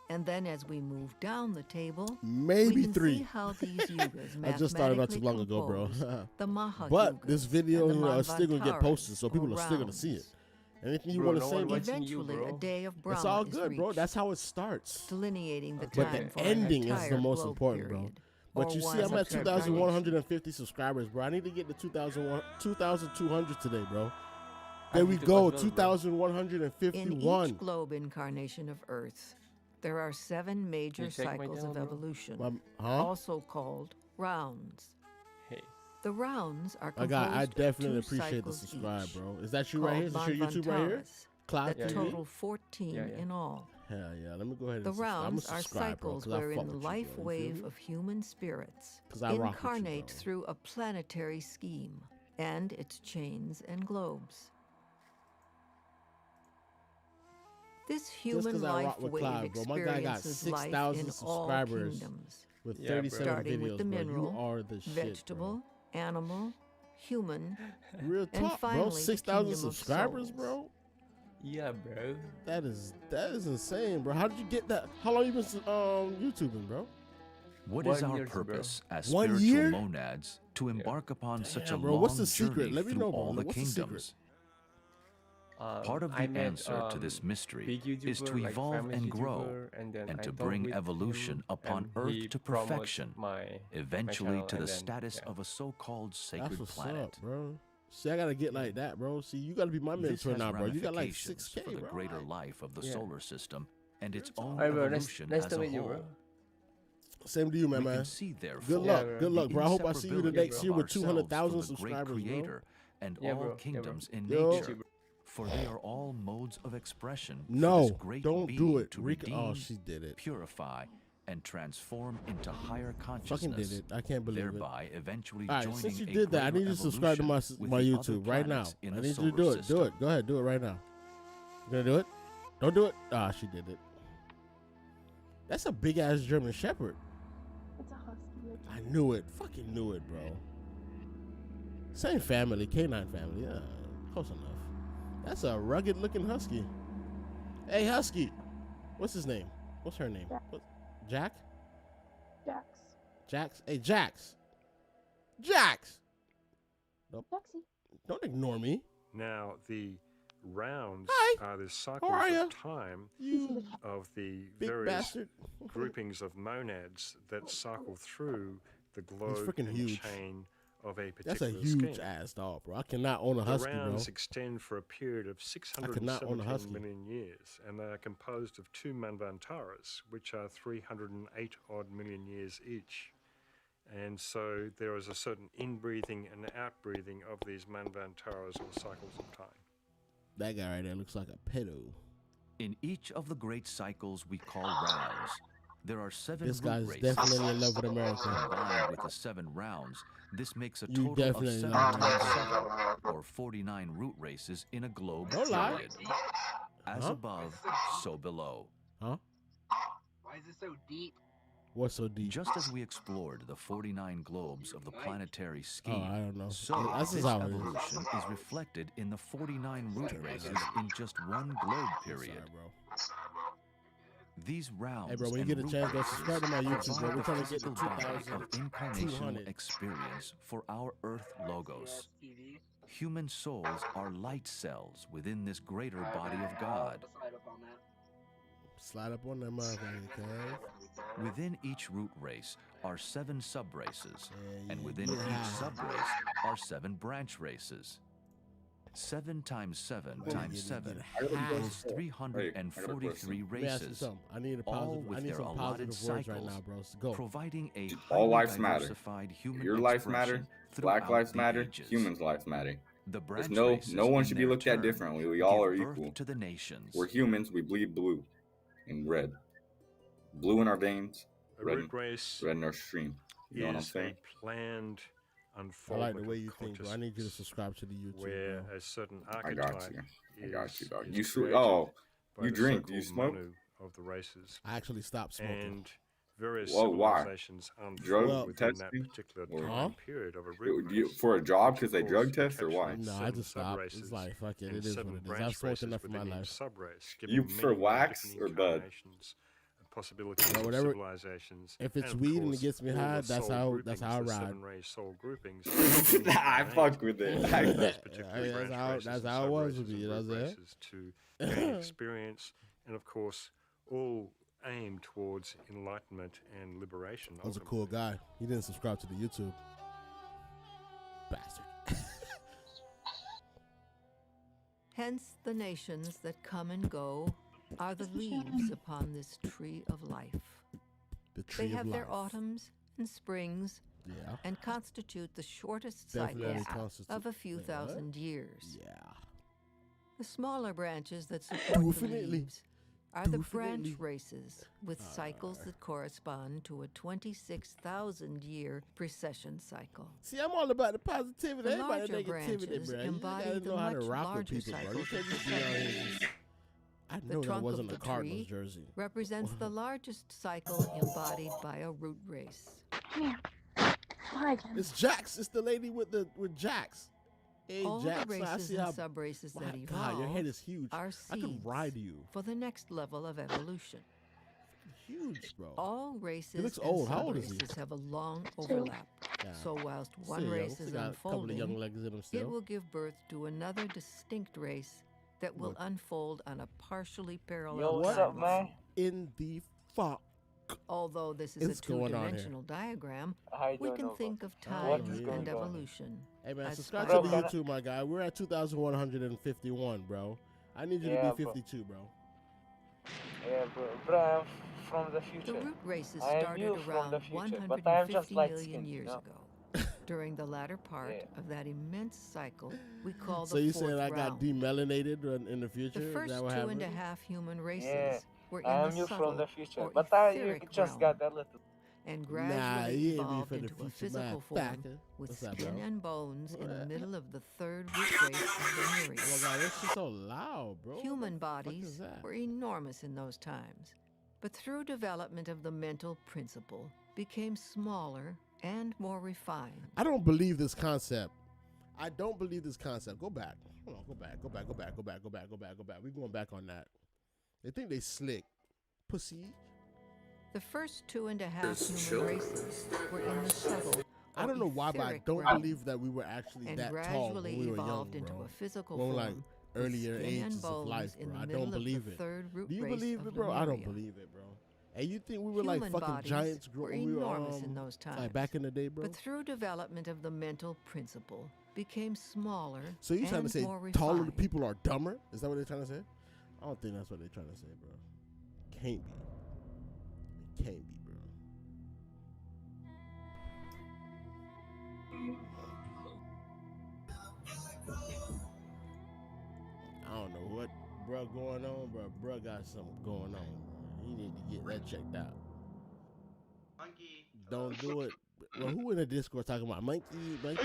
And then as we move down the table, Maybe we can 3. see how these yugas I just started not too long mathematically ago, bro. compose the Maha But this yugas video, and the you know, is still gonna get posted, so Manvantaras, people or are still gonna see it. rounds. Anything you Bro, want to no say, one man? watching you, Eventually, bro. a day of Brahma It's all is good, bro. reached, That's how it starts. delineating the Okay. time But the for an ending is the entire most globe important, bro. period, But or you see, one I'm at subscribe 2,150 subscribers, bro. I need to get to 2,200 today, bro. I There we need to go, as well, bro. 2,151. In each globe incarnation of Earth, there are 7 major you check my cycles channel, of bro? evolution, Huh? also called rounds. Hey. The rounds are I composed definitely of 2 appreciate the cycles subscribe, each, bro. Is that you right here? Is called this your YouTube right here? Manvantaras, Cloud that Yeah, TV? total 14 Yeah, yeah. in all. Hell yeah, let me go ahead and The subscribe. I'm rounds gonna are subscribe, bro, cycles 'cause I wherein fuck the with you, life bro. You feel wave me? of human spirits 'Cause I rock with you, incarnate bro. through a planetary scheme and its chains and globes. This Just human 'cause I life rock with wave Cloud, bro. My guy got experiences life 6,000 in all subscribers kingdoms, with Yeah, bro. 37 starting videos, with the bro. mineral, You are the shit, vegetable, animal, human, bro. Real and talk, bro. finally the 6,000 kingdom of subscribers, souls. bro. Yeah, bro. That is insane, bro. How did you get that? How long you been YouTubing, bro? What 1 is our year, bro. purpose as 1 spiritual year? monads to embark upon such a Damn, bro. long What's the secret? journey Let me through know, bro. all the What's the secret? kingdoms? Part of the answer to this mystery big is to YouTuber, like evolve famous and grow, YouTuber, and then and I to talked bring with evolution him, upon and Earth he to promotes perfection, my eventually channel, to the and then, status yeah. of a so-called That's sacred what's planet. up, bro. See, I gotta get like that, bro. See, you gotta be my This mentor has now, bro. You got like ramifications 6K, for the bro. greater life of the Yeah. solar system and its own Alright, bro. evolution Nice as to a meet you, whole. bro. Same to you, man, We man. can see, therefore, Good luck, bro. good luck, the bro. I hope I see you the inseparability next of year with ourselves 200,000 from the great subscribers, bro. Creator and Yeah, all bro. Yeah, bro. kingdoms in Yo. nature, for they are all modes of expression for No, this great don't being do it. to Rika, redeem, oh, she did it. purify, and transform into higher Fucking consciousness, did it. I can't believe it. thereby eventually All right, joining since you a did that, I greater need you to subscribe to my evolution with my the other YouTube right now. planets in I the need you to solar do it. Do system. it. Go ahead, do it right now. You gonna do it? Don't do it. Ah, she did it. That's a big ass German Shepherd. It's a husky. I knew it. Fucking knew it, bro. Same family, canine family. Yeah, close enough. That's a rugged looking husky. Hey, husky. What's his name? What's her name? What? Jack? Jax. Jax? Hey, Jax. Jax. Nope. Jaxie. Don't ignore me. Now, the rounds Hi. are the are cycles ya? of time You of the big various bastard. groupings of monads that cycle through the globe freaking and huge. chain of a That's particular a huge scheme. ass dog, bro. I cannot own a The husky, bro. rounds extend for a period of cannot own a 617 husky. million years, and they are composed of 2 Manvantaras, which are 308 odd million years each. And so there is a certain inbreathing and outbreathing of these Manvantaras or cycles of time. That guy right there looks like a pedo. In each of the great cycles we call rounds, there are 7 This root guy's races. definitely in love with America. Combined with the 7 rounds, this makes a You total of definitely 7 love times America. 7, or 49 root races in a globe Don't lie. period. As Huh? above, so below. Huh? Why is it so deep? What's so deep? Just as we explored the 49 globes of the planetary scheme, I don't know. so That's this just how it is. evolution is reflected in the 49 root races in just one globe period. Sorry, bro. These rounds Hey, bro, when you and get a root chance, bro, races subscribe to my YouTube, bro. provide We're trying the to get to physical body of 2,200. incarnational experience for our Earth logos. Human souls are light cells within this greater body of God. Slide up on that motherfucker, cuz. Within each root race are 7 sub-races, and within yeah. each sub-race are 7 branch races. 7 times 7 times 7 equals 343 races, I need a all positive. with I need their some allotted positive words right cycles, now, bro. So go. providing a All highly lives matter. diversified human Your lives matter. expression Black throughout lives the matter. ages. Humans' lives matter. The There's branch no races, one in should be their looked at turn, differently. We all are give birth equal. to the nations. We're humans. We bleed blue and red. Blue in our veins, A red, root race red in our stream. You know what I'm is saying? a planned I unfoldment like the way of you think, bro. I need you to subscribe to the YouTube, where bro. a certain I archetype got you. I is, got you, dog. is You created by you the drink? Do you so-called smoke? manu of the races, I actually stopped smoking. and various Whoa, why? civilizations Drug unfold within that testing? particular Or- time period of a root Do you, race. for a job which, because of they drug course, test or why? encapsulates No, I seven just stopped. It's sub-races like, fuck it. and It is 7 what it is. branch I've smoked races enough in my within each life. sub-race, You giving prefer many wax different or bud? incarnations and possibilities Bro, of whatever- civilizations. If it's and of weed and it course, gets me all the high, that's soul how groupings, I the ride. 7 race soul groupings. I fuck with it. those particular Hey, branch races that's and how it was with sub-races me, and you know what I'm root saying? races to gain experience, and of course, all aim towards enlightenment and liberation. I was a cool guy. He didn't subscribe to the YouTube. Bastard. Hence, the nations that come and go are the leaves upon this tree of life. The tree They of have life. their autumns and springs Yeah. and constitute the shortest Definitely cycles constitute. of a few Wait, what? thousand years. Yeah. The smaller branches that support the Definitely. leaves are the branch Definitely. races with cycles that correspond to a 26,000-year precession cycle. See, I'm all about the positivity. The Everybody larger negativity, branches bro. You embody gotta the know how to much rock with larger people, bro. You cycles can't of just be out here precession. just... I The know that trunk wasn't of a the Cardinals tree jersey. represents the largest cycle embodied by a root race. Come here. Why again? It's Jax. It's the lady with Jax. Hey, All Jax. the I races see and how... sub-races My that God, your evolve head is huge. are I could seeds ride you. for the next level of evolution. Huge, bro. All races looks and old. How old is he? sub-races have a long overlap. Yeah. So whilst Still one young. race Still is got a couple of young unfolding, legs in him it still. will give birth to another distinct race that will Look. unfold on a partially parallel Yo, what's up, timeline. man? In the fuck. Although this is It's a going on here. two-dimensional diagram, How you we doing, can Nova? think of What time is and going on? evolution. Hey, man, as subscribe Bro, to the can I- YouTube, my guy. We're at 2,151, bro. I need you Yeah, to be bro. 52, bro. Yeah, bro, I'm from the The future. root races I am started you from around the future, but 150 I'm just million light-skinned, you years know? ago. During the latter part Yeah. of that immense cycle we call So the you fourth saying I round. got demyelinated in the future? The Is first that what happened? 2.5 human races Yeah, were in I the am you subtle from the future, or but you etheric just realm, got a little. and Nah, gradually you ain't me evolved for the into a future, physical form motherfucker. with What's up, skin bro? and bones in the What? middle of the third root race of the Oh my myriad. God, this shit so loud, bro. What Human the fuck is bodies that? were enormous in those times, but through development of the mental principle, became smaller and more refined. I don't believe this concept. I don't believe this concept. Go back. Hold on, go back. We going back on that. They think they slick. Pussy. The first 2.5 human races were in the subtle. I or don't know why, but I etheric don't realm, believe that we were actually and that tall when gradually we were young, evolved into bro. a physical When form we're like with earlier skin ages and of bones life, in bro. the I middle don't of believe the it. third root Do you race believe of it, bro? I don't Lemuria. believe it, bro. And you think we were like Human fucking bodies giants were when we were enormous in those times, like back in the day, bro? but through development of the mental principle, became smaller So you trying to and say more taller refined. people are dumber? Is that what they're trying to say? I don't think that's what they're trying to say, bro. Can't be. It can't be, bro. I don't know what bro going on, bro. Bro got something going on, bro. He need to get that checked out. Monkey. Don't do it. Well, who in the Discord talking about monkey? Black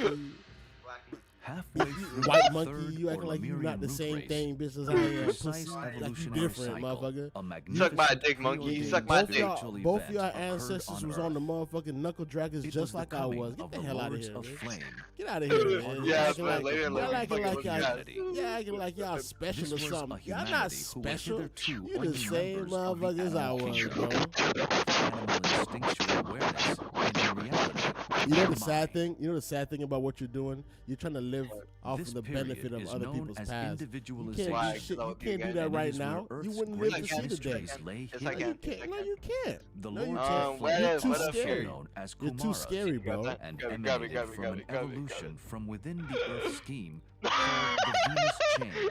Halfway through White the monkey, third you acting or like you Lemurian not the root same race, thing, bitch, as I a am. precise Pussy. Like you evolutionary different, cycle, motherfucker. a Suck my magnificent dick, monkey. preordained Suck my Both dick. y'all, spiritual both event y'all occurred ancestors on was on the Earth. motherfucking knuckle draggers It just was the like I coming was. of Get the the hell out of Lords here, of man. Flame. Get out of here, man. One Y'all Yeah, acting man, like later, y'all later. acting like Fucking y'all, humanity. y'all acting like y'all special This or was a something. Y'all not humanity who were special. hitherto You the only same members of the motherfuckers I animal was, kingdom. bro. Animal instinctual awareness, and in reality, You know the sad thing? You know the sad thing about what you're doing? You're trying to live off This of the period benefit of is other known people's as past. You individualization. can't do shit. You can't do that And it right is where now. You Earth's wouldn't live to greatest see the day. mysteries lay Yes, I hidden. No, you can. can't. No, you can't. The No, you lower can't. what You're if- too what if- scary. known as You're too Kumaras, scary, bro. and Grab it, emanated grab it, from grab an it, grab it, grab it. evolution from within the Earth scheme called the Venus chain.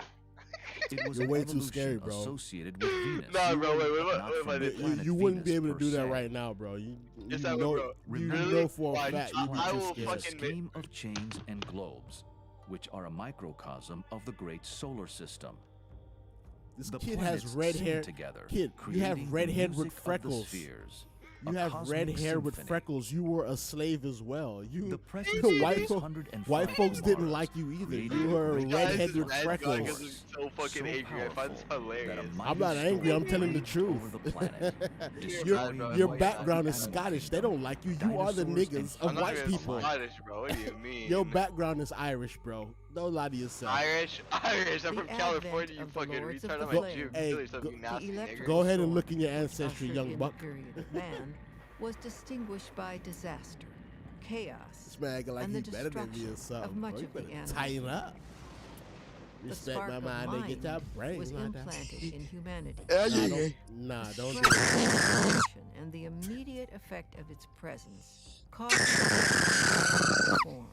It was You're an way too evolution scary, bro. associated with Venus. Nah, bro, wait, not wait, from wait, the wait. planet You wouldn't be Venus able to do per that se. right now, bro. You Yes, I would, know, bro. you Really? know for a Like, fact I you'd be too will Is a scared. fucking- scheme of chains and globes, which are a microcosm of the great solar system. This The kid has planets red sing hair. together, Kid, you creating have the red hair with music of the freckles. spheres, You a have red cosmic hair with symphony. freckles. You were a slave as well. You, The presence white, of fo- 605 white folks didn't Kumaras like you either. created You were a great redhead Guys, with red freckles. flag is so fucking angry. I find this powerful that a hilarious. mighty I'm not angry. I'm storm telling the raged truth. over the planet, Your, destroying your the background is animal Scottish. They kingdom. don't like you. You are the Dinosaurs niggas and of I'm not white even people. Scottish, bro. What do you mean? Your background is Irish, bro. Don't lie to yourself. Irish. I'm The from California. advent You of the fucking Lords of retard. the I'm Go- a Jew. hey, Kill yourself, go- you nasty The electric nigger. Go ahead and storm look in your which ancestry, ushered young in buck. the period of man was distinguished by disaster, chaos, This man acting like and the he better than me or destruction something. of much bro. You of the better animal tighten up. The Respect spark my of mind and get that mind brain was like that. implanted in humanity. Nah, don't do Stress, it. depression, and the immediate effect of its presence caused it to form,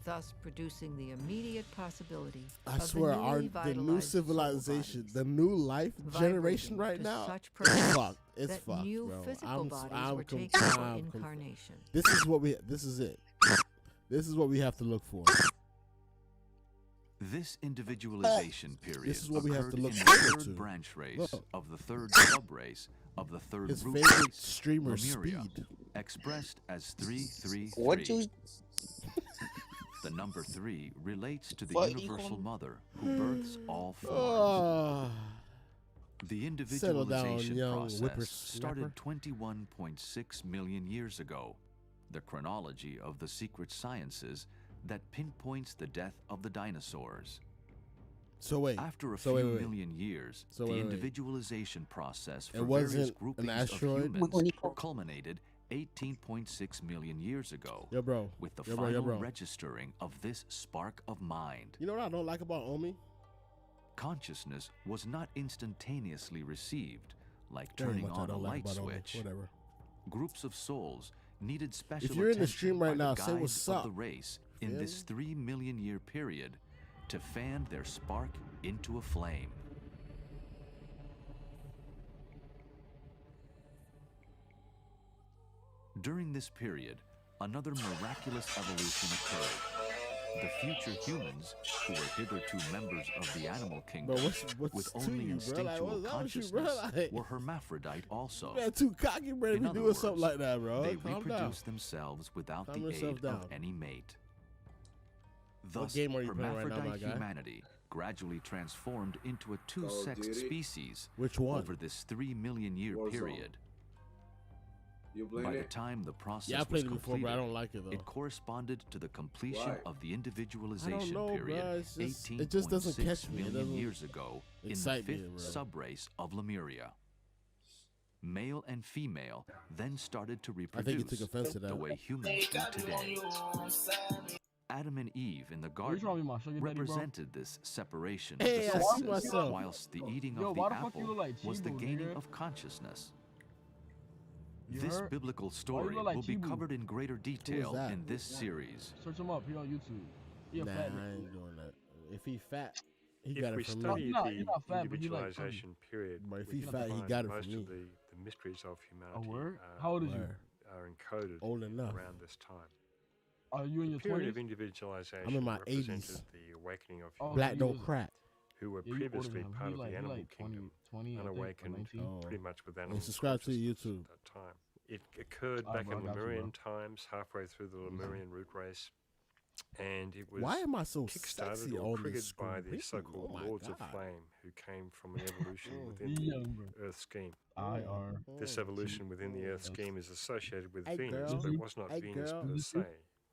thus producing the immediate possibility I of swear, the, the new civilization, the new life vibrating generation right to now, such it's purpose fucked. It's that fucked, new bro. physical bodies I'm were com- taken for I'm conf- incarnation. This is what we. This is it. This is what we have to look for. This individualization period This is what we have to occurred look in the forward third to. branch race Look. of the third subrace of the third His root favorite race, streamer, Lemuria, Speed. expressed as 333. What you? The number 3 relates to the What you universal call- mother who births all forms. Oh, The settle down, individualization young process whippersnapper. started 21.6 million years ago. The chronology of the secret sciences that pinpoints the death of the dinosaurs. so wait. After a So few wait. million years, So the wait, wait. individualization process It for various wasn't an groupings of asteroid? humans culminated 18.6 million years ago Yo, bro. with the Yo, bro, yo, final bro. registering of this spark of mind. You know what I don't like about Omi? Consciousness was not instantaneously received, like Very turning much I on a don't like light about Omi. switch. Whatever. Groups of souls needed special you're in the attention stream by right the now, say guides what's of up. the race in Feel this me? 3 million year period to fan their spark into a flame. During this period, another miraculous evolution occurred. The future humans, who were hitherto members of the animal kingdom, what's with to only you, bro? instinctual Like, what's up with you, bro? consciousness, Like- were hermaphrodite also. Man, too cocky, bro. to In be other doing something words, like that, bro. They Calm down. reproduce themselves without Calm the yourself aid down. of any mate. What Thus, game are you playing right now, hermaphrodite my guy? humanity gradually transformed into a two-sexed species Which one? over this 3 million year Warzone. period. You playing By the it? time the process Yeah, I was played it before, completed, but I don't like it though. it corresponded to the completion Why? of the I don't individualization know, period bro. It just doesn't 18.6 catch me. It million doesn't years ago in the excite me, fifth bro. subrace of Lemuria. Male and female then started to I think reproduce he took offense to the that. way humans do today. Adam and Eve in the What you trying garden to be, my sugar daddy, bro? represented this separation Hey, of I the see sexes, myself. whilst the eating Yo, of the why the fuck you apple look like was the Chibu, gaining nigga? of consciousness. You This heard? biblical look story like will be Chibu? covered in greater detail that? in this series. Search him up. He on YouTube. He a Nah, fat I nigga. ain't doing that. If he fat, he If got we it from study me. No, the you're not fat, but you like individualization period, But if we he can fat, he find got it most from of me. the mysteries of humanity word? How old is you? Word. are encoded Old enough. around this time. Are you in The your period of 20s? individualization I'm in my represented 80s. the awakening of Oh, humanity, Black you don't was- crack. who were Yeah, you older previously than him. part He of the like, animal 20, kingdom, 20, I think, or unawakened 19. Oh. pretty much with animal subscribe to consciousness YouTube. at that time. It occurred Alright, back bro, in I got you, Lemurian bro. times, halfway through the Lemurian root race, and it was Why am I so kickstarted sexy or on triggered this by screen? the so-called Oh my Lords of God. Flame, who came from an evolution within Yeah, the bro. Earth scheme. IR. This evolution within the Earth scheme is associated with Hey, Venus, girl. but it was not Hey, Venus girl. per se.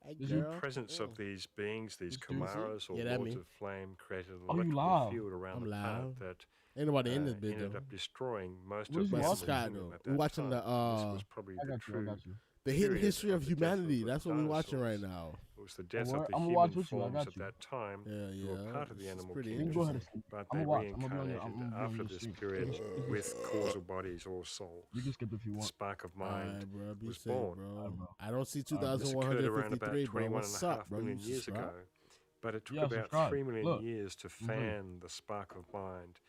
Hey, Did The you- girl. presence of these beings, these Did you see? Kumaras or Yeah, that Lords me. of Flame, created an Oh, you electrical live. field around I'm the planet live. that Ain't nobody in this ended video. up destroying most What of is the you animal watching? Subscribe kingdom though. at We're that watching time. the This was probably I the got you. I true got you. The hidden period history of the death humanity. the That's what we're watching right dinosaurs. now. It was the death I'ma of the watch human with you. I forms got at you. that time Yeah, who were yeah. part of the It's animal pretty kingdom, Go ahead and interesting. sleep. but I'ma they watch. I'ma be on reincarnated your. I'm gonna be on after your this sleep. period with causal bodies or soul. You can skip if you The want. spark of All mind right, bro. Be was safe, born. bro. bro. I don't see This occurred around about 2,153, bro. 21 What's and a half up, bro? You million years subscribe? ago. But it took Yeah, about subscribe. 3 million Look. years to fan the spark of mind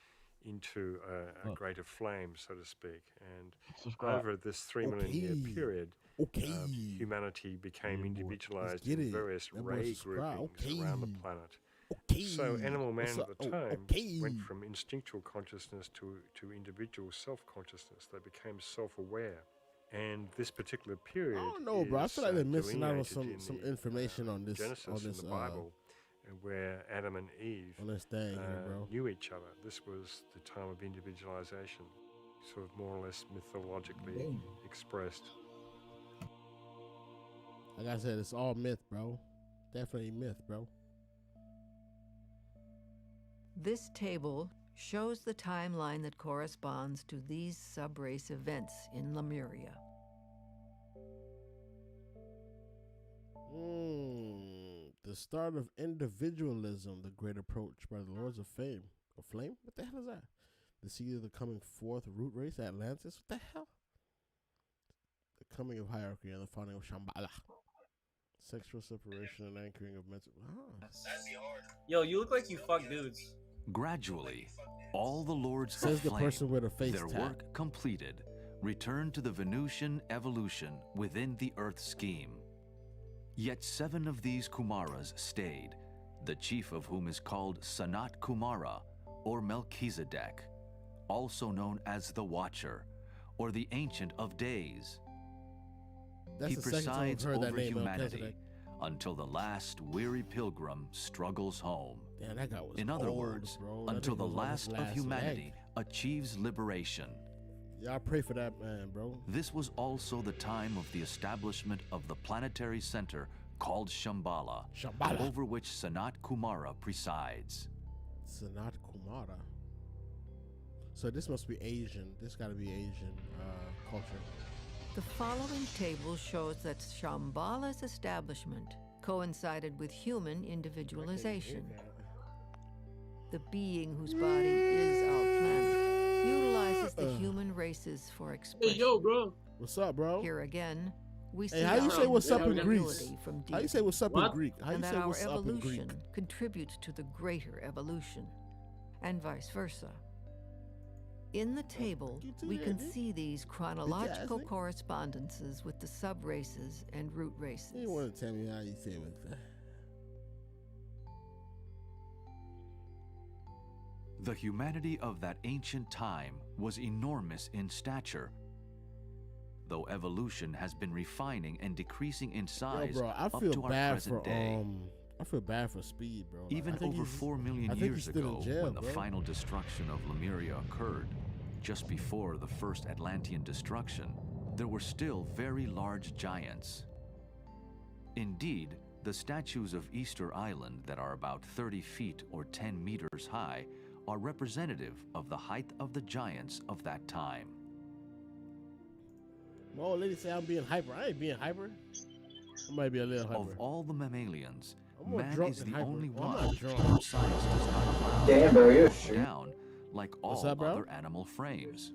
into a greater flame, so to speak. And Subscribe. over this 3 million year period, Okay. humanity became individualized Let's get in it. various That boy ray subscribe. groupings around the planet. Okay. So animal man What's at up? the time okay. went from instinctual consciousness to individual self-consciousness. They became self-aware. And this particular period I don't know, bro. I feel like they're missing out on delineated some in the, information on this Genesis on this in the Bible, where Adam and Eve on this thing here, bro. knew each other. This was the time of individualization, sort of more or less mythologically expressed. Like I said, it's all myth, bro. Definitely myth, bro. This table shows the timeline that corresponds to these subrace events in Lemuria. The start of individualism, the great approach by the Lords of Fame. Of Flame? What the hell is that? The seed of the coming fourth root race, Atlantis? What the hell? The coming of hierarchy and the founding of Shambhala. Sexual separation and anchoring of mental. Yo, you look like you fuck dudes. Gradually, all the lords Says of the flame, person with a face their tat. work completed, returned to the Venusian evolution within the Earth scheme. Yet 7 of these Kumaras stayed, the chief of whom is called Sanat Kumara, or Melchizedek, also known as the Watcher, or the Ancient of Days. That's He the second time I've presides heard that over name, humanity Melchizedek. until the last weary pilgrim struggles home. Damn, that guy was In other old, words, bro. That until nigga the was on his last of last humanity leg. achieves liberation. Y'all pray for that man, bro. This was also the time of the establishment of the planetary center called Shambhala, Shambhala. over which Sanat Kumara presides. Sanat Kumara. So this must be Asian. This got to be Asian culture. The following table shows that Shambhala's establishment coincided with human individualization. The being whose body is our planet utilizes the human races for expression. Hey, yo, bro. What's up, bro? Here again, we see Hey, how you our say what's up in individuality Greece? from How you say deity, what's up in Greek? How you and that say our what's up in Greek? evolution contributes to the greater evolution, and vice versa. In the table, we can see these chronological correspondences with the sub-races and root races. You want to tell me how you say it with that? The humanity of that ancient time was enormous in stature, though evolution has been refining and decreasing in size Yo, bro, I up feel to our bad present for day. I feel bad for Speed, bro. Like, Even I think over he's- 4 million I think years he's still in ago, jail, when the bro. final destruction of Lemuria occurred, just before the first Atlantean destruction, there were still very large giants. Indeed, the statues of Easter Island that are about 30 feet or 10 meters high are representative of the height of the giants of that time. My old lady say I'm being hyper. I ain't being hyper. I might be a little hyper. Of all the mammalians, I'm more man drunk is than the hyper. only Well, I'm one not drunk. whom science does not allow Damn, to bro, you're break down like What's all up, bro? other animal frames.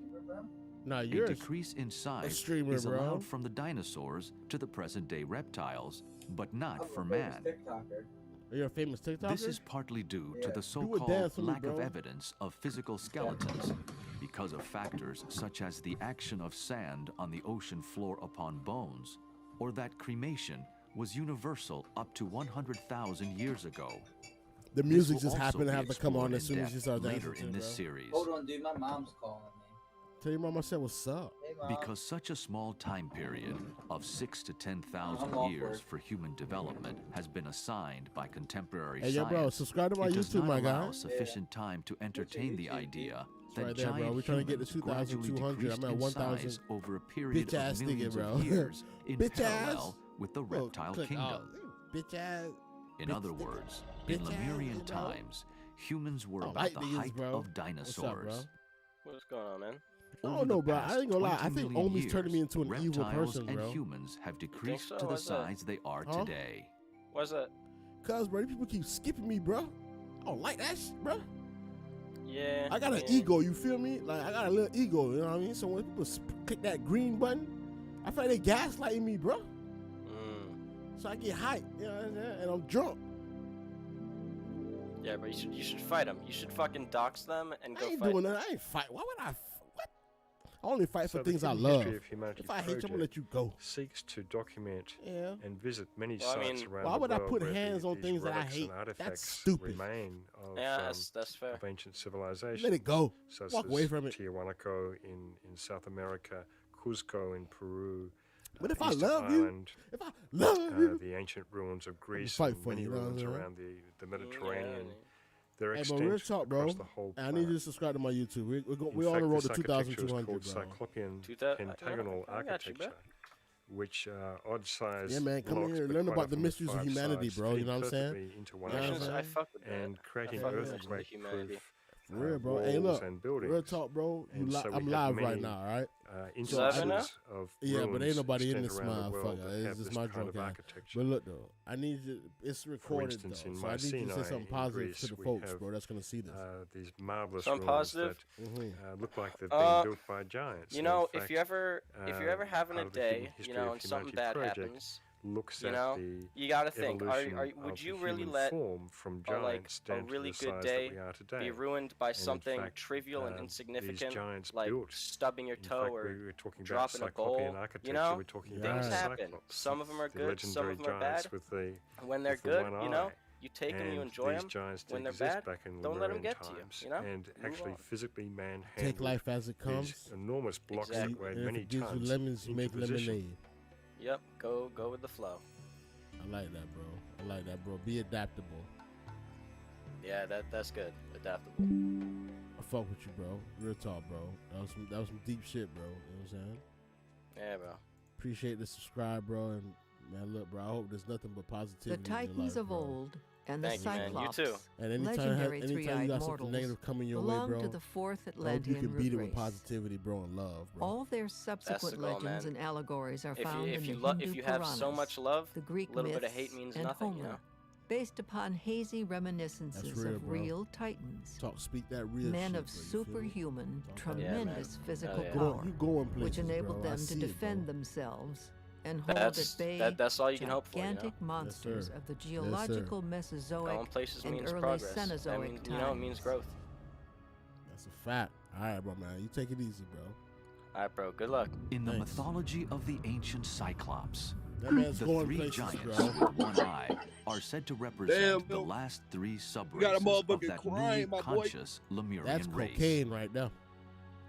Nah, A you're decrease in size streamer, is bro. allowed from the dinosaurs to the present-day reptiles, but not for man. Are you a famous TikToker? This is partly due to the dance so-called with me, lack of bro. evidence of physical skeletons, because of factors such as the action of sand on the ocean floor upon bones, or that cremation was universal up to 100,000 years ago. The This music will just also happened to be have to come on explored as soon in as you depth start later dancing, in this bro. series. Hold on, dude. My mom's calling me. Tell your mom I said what's up. Because such a small time period of 6,000 to 10,000 I'm off years work. for human development has been assigned by contemporary Hey, yo, science, bro, subscribe to my it does YouTube, not my allow guy. sufficient time to entertain the idea that right there, bro. giant We're trying to get to humans gradually 2,200. decreased I'm at in 1,000. size over a period Bitch-ass of nigga, millions bro. of years in Bitch parallel ass. with the Look, reptile click kingdom. Bitch ass. In bitch other nigga. words, in Bitch ass, Lemurian bro. times, humans were I about like the niggas, height bro. of What's up, bro? dinosaurs. What's going on, man? I Over don't know, the bro. I past ain't gonna lie. I 20 think million Omi's turning me years, into an evil reptiles person, and bro. humans have decreased so? to the Why's that? size they are Huh? today. What's that? Cause, bro, these people keep skipping me, bro. I don't like that shit, bro. Yeah. I got an ego, you feel me? Like, I got a little ego, you know what I mean? So when people click that green button, I feel like they gaslighting me, bro. So I get hyped, you know what I'm saying? And I'm drunk. Yeah, but you should fight them. You should fucking dox them and I go ain't fight. doing that. I ain't fight. Why would I? What? I only fight So for the things I Hidden love. History of Humanity If I hate you, I'm gonna let project you go. seeks to document Yeah. and visit many Well, I sites mean, around why the would I world put where hands on these things that I relics and hate? artifacts That's stupid. remain of, Yeah, that's fair. of ancient civilizations. Let it go. Such Walk as away from it. Tiahuanaco in South America, Cuzco in Peru. But if I Easter love you, Island, if I love you, the ancient ruins of Greece fight and for many you, you know what I'm ruins saying? around the Mediterranean. They're hey, extant but real talk, bro. across the whole I planet. need you to subscribe to my YouTube. In We're on fact, the road to this architecture is 2,200, called bro. Cyclopean 2000 pentagonal I got you, bro. architecture, which odd-sized Yeah, man, come blocks here and but learn quite about the often mysteries of five humanity, sides bro. You fitting know what I'm saying? perfectly into one You know what I'm another saying? I fuck with that. and creating fuck with the humanity. earthquake-proof For real, bro. Hey, walls look, and buildings. real talk, bro. And so we I'm have live many, right now, all right? instances now? of Yeah, but ain't ruins nobody in extant this around the world motherfucker. that It's have just this my kind drunk of ass. architecture. But look, though, I need you. It's recorded, instance, though, in so I need you to say Mycenae something in positive Greece, to the we folks, have, bro. That's gonna see this. These marvelous Something ruins positive? that look like they've been built by giants. You And know, in if you're ever having part a of the Hidden day, History you know, of and something Humanity bad project happens, looks you at know, the you gotta think: evolution would of you the really human let form from a, like, giants a down really to the good size day that we are today. be ruined by And in something fact, trivial and these insignificant, giants like built. stubbing your In toe fact, or we were talking about dropping a Cyclopean goal? architecture. You know, We're talking Yeah. about things the happen. Cyclops, Some of them are the good, some legendary of them are giants bad. with the When they're with the good, one you know, eye. you take them, you And enjoy these them. giants When did they're exist bad, back in don't let them Lemurian get to you, times, you know? and Move actually on. physically manhandled Take life as it comes. these enormous blocks Exactly. that weighed And if many it gives you tons lemons, you into make position. lemonade. Yep, go with the flow. I like that, bro. I like that, bro. Be adaptable. Yeah, that's good. Adaptable. I fuck with you, bro. Real talk, bro. That was some deep shit, bro. You know what I'm saying? Yeah, bro. Appreciate the subscribe, bro. And man, look, bro. I hope there's nothing but The positivity in your Titans life, of bro. old and the Thank you, man. You Cyclops, too. And anytime legendary you three-eyed got something mortals, negative coming your way, belong bro, to the fourth I hope you Atlantean can beat it root with race. positivity, bro, and love, bro. All their subsequent goal, legends man. and allegories are found If in you the Hindu if you have so Puranas, much love, the Greek a little bit of myths, hate means and nothing, Homer, you know. based upon hazy reminiscences real, of bro. real titans, Speak that real men shit, of bro, you feel me? superhuman, Talk that tremendous man. physical yeah. power, You going places, which enabled bro. I them to see it, defend bro. themselves and hold That's at bay that's all you can hope for, you know. gigantic monsters sir. of the Yes, sir. geological Mesozoic Going places and means early progress. That Cenozoic means, times. you know, it means growth. That's a fact. All right, bro, man. You take it easy, bro. All right, bro. Good luck. In the Thanks. mythology of the ancient Cyclops, That man's the going three places, giants bro. with one eye are said to represent the last three got a subraces of motherfucking that crying, newly my boy. conscious Lemurian That's race. cocaine right there.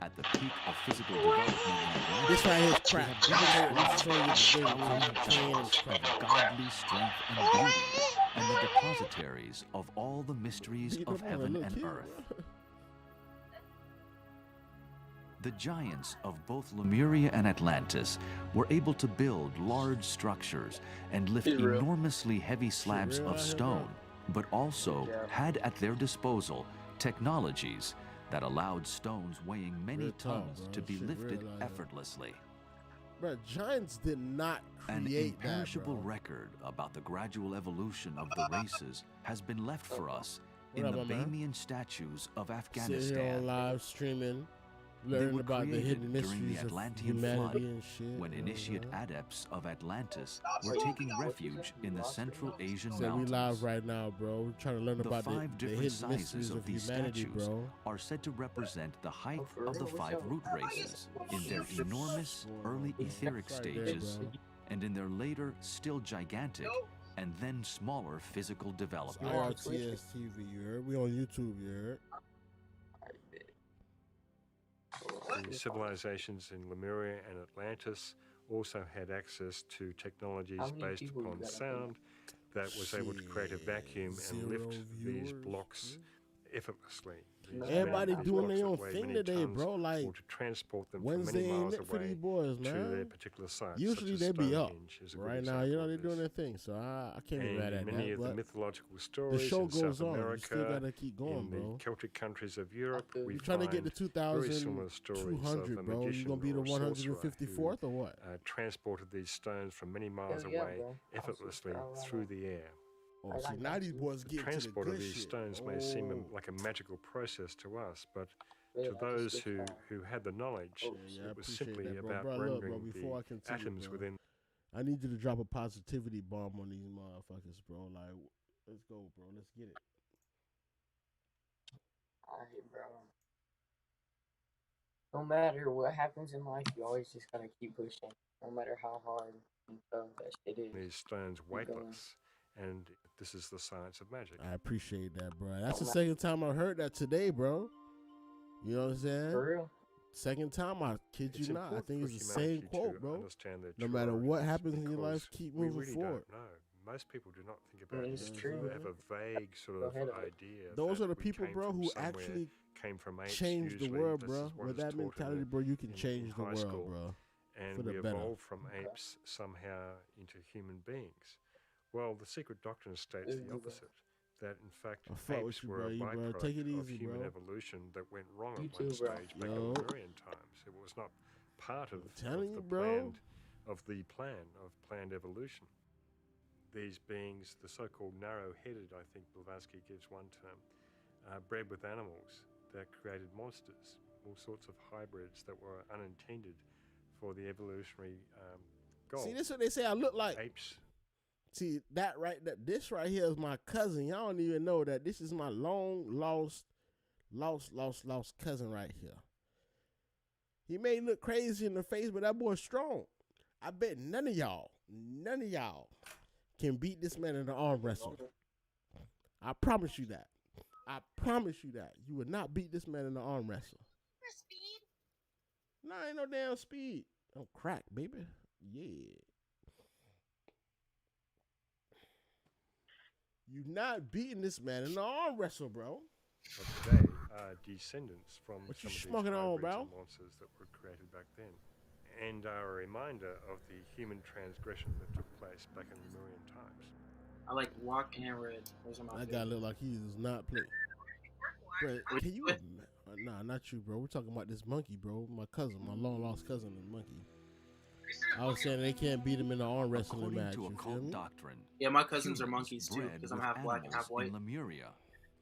At the peak of physical development in This right here is Atlantis, crack. they Give have it to me. Let's show you the thing. Cocaine and of crack. godly strength and beauty, and the depositaries of all the mysteries Beat of up on a heaven little and kid, earth. bro. The giants of both Lemuria and Atlantis were able to build large structures and lift Be real. enormously heavy slabs real of out here, stone, but also Yeah. had at their disposal technologies that allowed stones weighing many Real talk, tons bro. to be Shit lifted real out here. effortlessly. Bro, giants did not An create that, imperishable bro. record about the gradual evolution of the races has been left for us in What the up, my man? Bamiyan statues of Sit here Afghanistan. on live streaming, They learning were about the created hidden during mysteries the of Atlantean humanity flood, and shit. when you know, initiate man. adepts of Atlantis were taking refuge in the Central Asian So we mountains. live right now, bro. We're trying to learn The about five the different hidden mysteries sizes of of these humanity, statues bro. are said to represent the height of the five root races in their enormous early etheric Right there, stages bro. and in their later, still gigantic, and then smaller physical It's development. IRTS TV, you heard? We on YouTube, you heard? The civilizations in Lemuria and Atlantis also had access to technologies based upon sound that was able to create a vacuum and lift these blocks effortlessly. Everybody These doing rocks their that own weigh thing many today, tons, bro. Like or to transport them from Wednesday many ain't miles it for away these boys, to their man. particular sites. Usually such they as be up. Stonehenge is a good Right now, you know, example they're of doing this. their thing, so I can't be And mad in at many that. of the But mythological the stories show in goes South on. You still America, gotta keep going, in the bro. Celtic countries of Europe, we You trying to get find to very similar stories of 2,200, a bro? You magician gonna be the or a sorcerer 154th or what? who transported these stones from many miles Hell yeah, away bro. effortlessly through the air. Oh, I see, like now that these too. boys The getting to the transport of good these shit. stones may seem Oh. like a magical process to us, but Yeah, to like a those switch who, fire. who had the knowledge, Yeah, I it was appreciate simply that, bro. about Bro, look, bro, rendering before I the continue, atoms bro, within. I need you to drop a positivity bomb on these motherfuckers, bro. Like, let's go, bro. Let's get it. Alright, bro. No matter what happens in life, you always just gotta keep pushing. No matter how hard and tough that shit is. These stones Keep going. weightless, and this is the science of magic. I appreciate that, bro. That's the second time I heard that today, bro. You know what I'm saying? For real? Second time, I kid It's you not. I important think for it's the same humanity quote, to bro. understand their No true matter what origins, happens in your life, because keep we moving really forward. don't know. Most people do not think about It's this. true. They have a vague sort Go of ahead. idea. Those that are the we people, came bro, from who somewhere, actually came from apes, change the usually. world, This bro. is what With is that taught in mentality, the- bro, you can in change the high world, school. bro. And For the we better. evolved from apes somehow into human beings. Well, the secret doctrine states the opposite. That in fact, I fuck with apes you, were bro. a You, bro. byproduct Take it of easy, human bro. evolution that went wrong You at one too, bro. stage back in Yo. Lemurian times. It was not part of, telling you, the bro. planned evolution. These beings, the so-called narrow-headed, I think Blavatsky gives one term, bred with animals that created monsters, all sorts of hybrids that were unintended for the evolutionary goal. See, this is what they say I look like. Apes. See, this right here is my cousin. Y'all don't even know that this is my long lost cousin right here. He may look crazy in the face, but that boy's strong. I bet none of y'all can beat this man in the arm wrestle. I promise you that. I promise you that. You would not beat this man in the arm wrestle. Nah, ain't no damn speed. Oh, crack, baby. Yeah. You not beating this man in the arm wrestle, bro. Of today are descendants from What some you of these smoking on, hybrids bro? and monsters that were created back then, and are a reminder of the human transgression that took place back in Lemurian times. I like walking and red. Those are my That guy look like he does not play. Bro, can you? Nah, not you, bro. We're talking about this monkey, bro. My cousin, my long lost cousin, the monkey. I was saying they can't beat him in the arm wrestling According match. to You feel occult me? doctrine, Yeah, my cousins are humans monkeys too, bred because I'm with half black and half animals white. in Lemuria,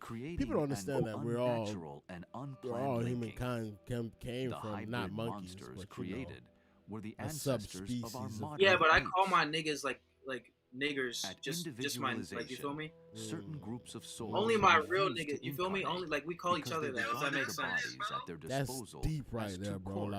creating People don't understand an that we're all unnatural and unplanned linking. humankind came The from hybrid not monkeys, monsters but created were the a ancestors of subspecies our of- modern Yeah, but I apes. call my niggas like niggers. At Just my, like, you feel me? Certain groups of souls Only my refuse real to niggas. You feel me? incarnate Only like we call each because other they that. If that regarded makes the sense. bodies at their That's disposal deep as right there, too bro. coarse.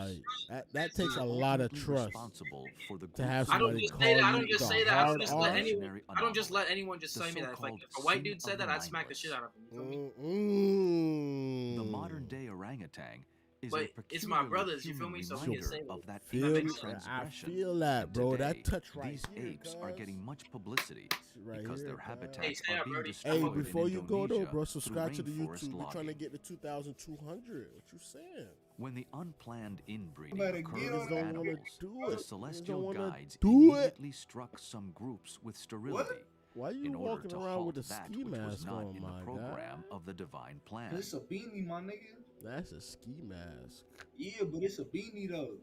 Like that takes a They are lot of ultimately trust responsible for the to have groups I don't somebody just call say that. I you don't just the say that. I hard don't just let R. anyone. I don't just let anyone just The say me that. If, like, so-called if a white sin dude of said the that, I'd smack the mindless. shit out of him. You feel me? The modern-day orangutan is But a it's my peculiarly brothers, you feel human me? So he reminder can say of that Feel human me? I transgression. feel that, bro. Today, That touch right these here, apes are cuz. getting much publicity Right because here, their cuz. habitats Hey, say are that, being Brody. destroyed Hey, in before you go though, Indonesia bro, through subscribe to the rainforest YouTube. We're trying to logging. get to 2,200. What you saying? When the unplanned inbreeding Better occurred get with on Niggas don't that. want animals, to do the it. Niggas don't celestial want to guides do it. immediately struck some groups with sterility Why you in order walking to around halt with a that ski which was mask not on, in my the guy? program of the divine plan. It's a beanie, my nigga. That's a ski mask. Yeah, but it's a beanie though.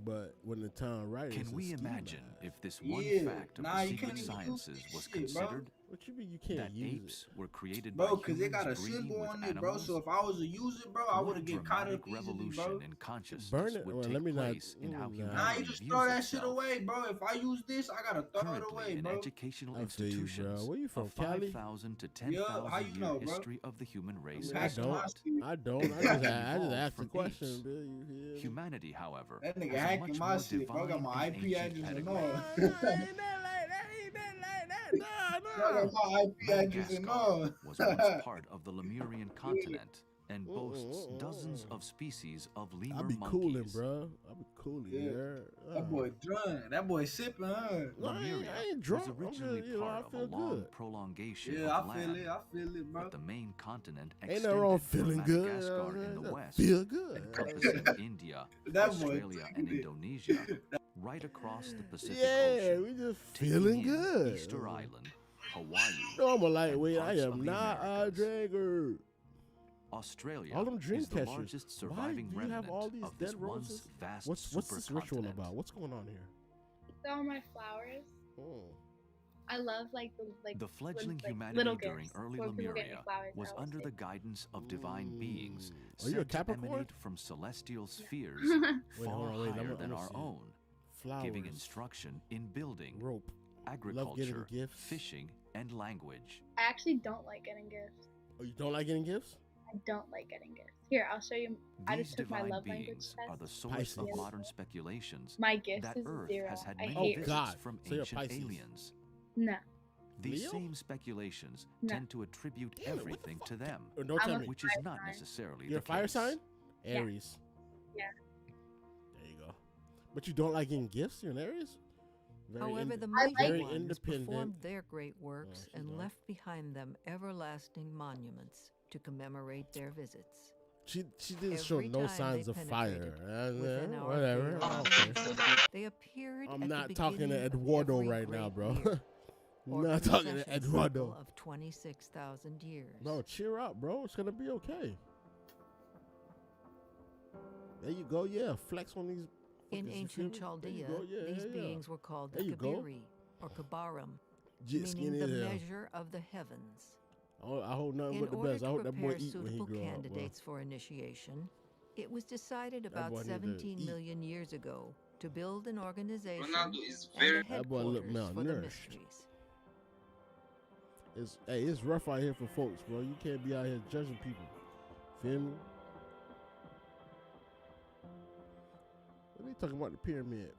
But when the time right, it's Can a we ski imagine mask. if this one Yeah, fact of nah, the you secret can't even use sciences this was shit, bro. considered? What you mean you can't That use apes it? were created Bro, by cause they humans got a breeding symbol with on it, bro. animals? So if I was to use it, bro, I What would a have get caught dramatic up easily, revolution bro. in consciousness Burn it. would Well, take let me not. place in how nah. humanity Nah, you just views throw that shit itself. away, bro. If I use this, I gotta throw it Currently, away, in bro. educational I feel you, bro. institutions, Where you a from, Cali? 5,000 to Yeah, how 10,000 you year know, bro? history of the human race I has Passing my stopped. shit. I don't. I Evolved just asked the from question, apes. Bill. You hear me? Humanity, however, That nigga has a hacking much my more shit, bro. I got divine my and IP ancient address and pedigree. all. Ain't that like that? Ain't that like that? I got my IP address and Madagascar all. was once part of the Lemurian continent, and boasts dozens of species of lemur I be monkeys. cooling, bro. I be cooling. Yeah. That boy drunk. That boy sipping, huh? No, I Lemuria ain't drunk. was I'm originally just, part I of a feel long good. prolongation Yeah, of I feel land, it. I feel it, bro. but the main continent Ain't extended nothing wrong from feeling good. Madagascar in the west, Feel good. encompassing India, That boy Australia, and taking it. Indonesia, right across the Pacific Yeah, Ocean, we just taking feeling in good. Easter Island, Hawaii, No, I'm a lightweight. I parts of am the not a Americas. dragger. Australia All them dream is the catchers. largest Why surviving do you have remnant all these of this dead once roses? vast What's this ritual supercontinent. about? What's going on here? They're all my flowers. I love The fledgling like, humanity little during gifts. early When people get me Lemuria flowers, I was always under say- the guidance of divine beings Are you a said to Capricorn? emanate from celestial spheres Wait, far hold on, wait, higher I'm than gonna our see it. own, giving Flowers. instruction in building, Rope. agriculture, gifts. fishing, and language. I actually don't like getting gifts. Oh, you don't like getting gifts? I don't like getting gifts. Here, I'll show you. I These just took my divine love language beings test. are the source Pisces. of modern speculations My gifts that is Earth 0. has had I many hate visits God. from So you're ancient Pisces. aliens. No. These Leo? same speculations No. tend to attribute Damn it, what the everything fuck? to them, Don't tell I'm a me. which is fire not sign. necessarily You're a the fire case. sign? Yeah. Aries. Yeah. There you go. But you don't like getting gifts? You're an Aries? However, the I mighty like- Very ones independent. performed their great works she's and not. left behind them everlasting monuments to commemorate their visits. She didn't show Every no time signs they of fire. penetrated within our Whatever. field I of don't care. vision, they appeared I'm at not the talking to beginning of Eduardo every right now, great bro. year, or Not talking to concession Eduardo. cycle of 26,000 years. No, cheer up, bro. It's gonna be okay. There you go. Yeah, flex on these. In fuckers, you ancient feel me? There Chaldea, you go. Yeah, these yeah, yeah. beings were called the There you go. Kabiri, or Kabarim, Jet meaning skinny the as hell. measure of the heavens. I hope nothing In but the order best. I to hope that boy prepare eat when he suitable grow up. candidates for initiation, it was decided about boy need to 17 eat. million years ago to build an organization Ronaldo is and very- a That boy look headquarters for the malnourished. mysteries. It's rough out here for folks, bro. You can't be out here judging people. Feel me? What are they talking about the pyramid?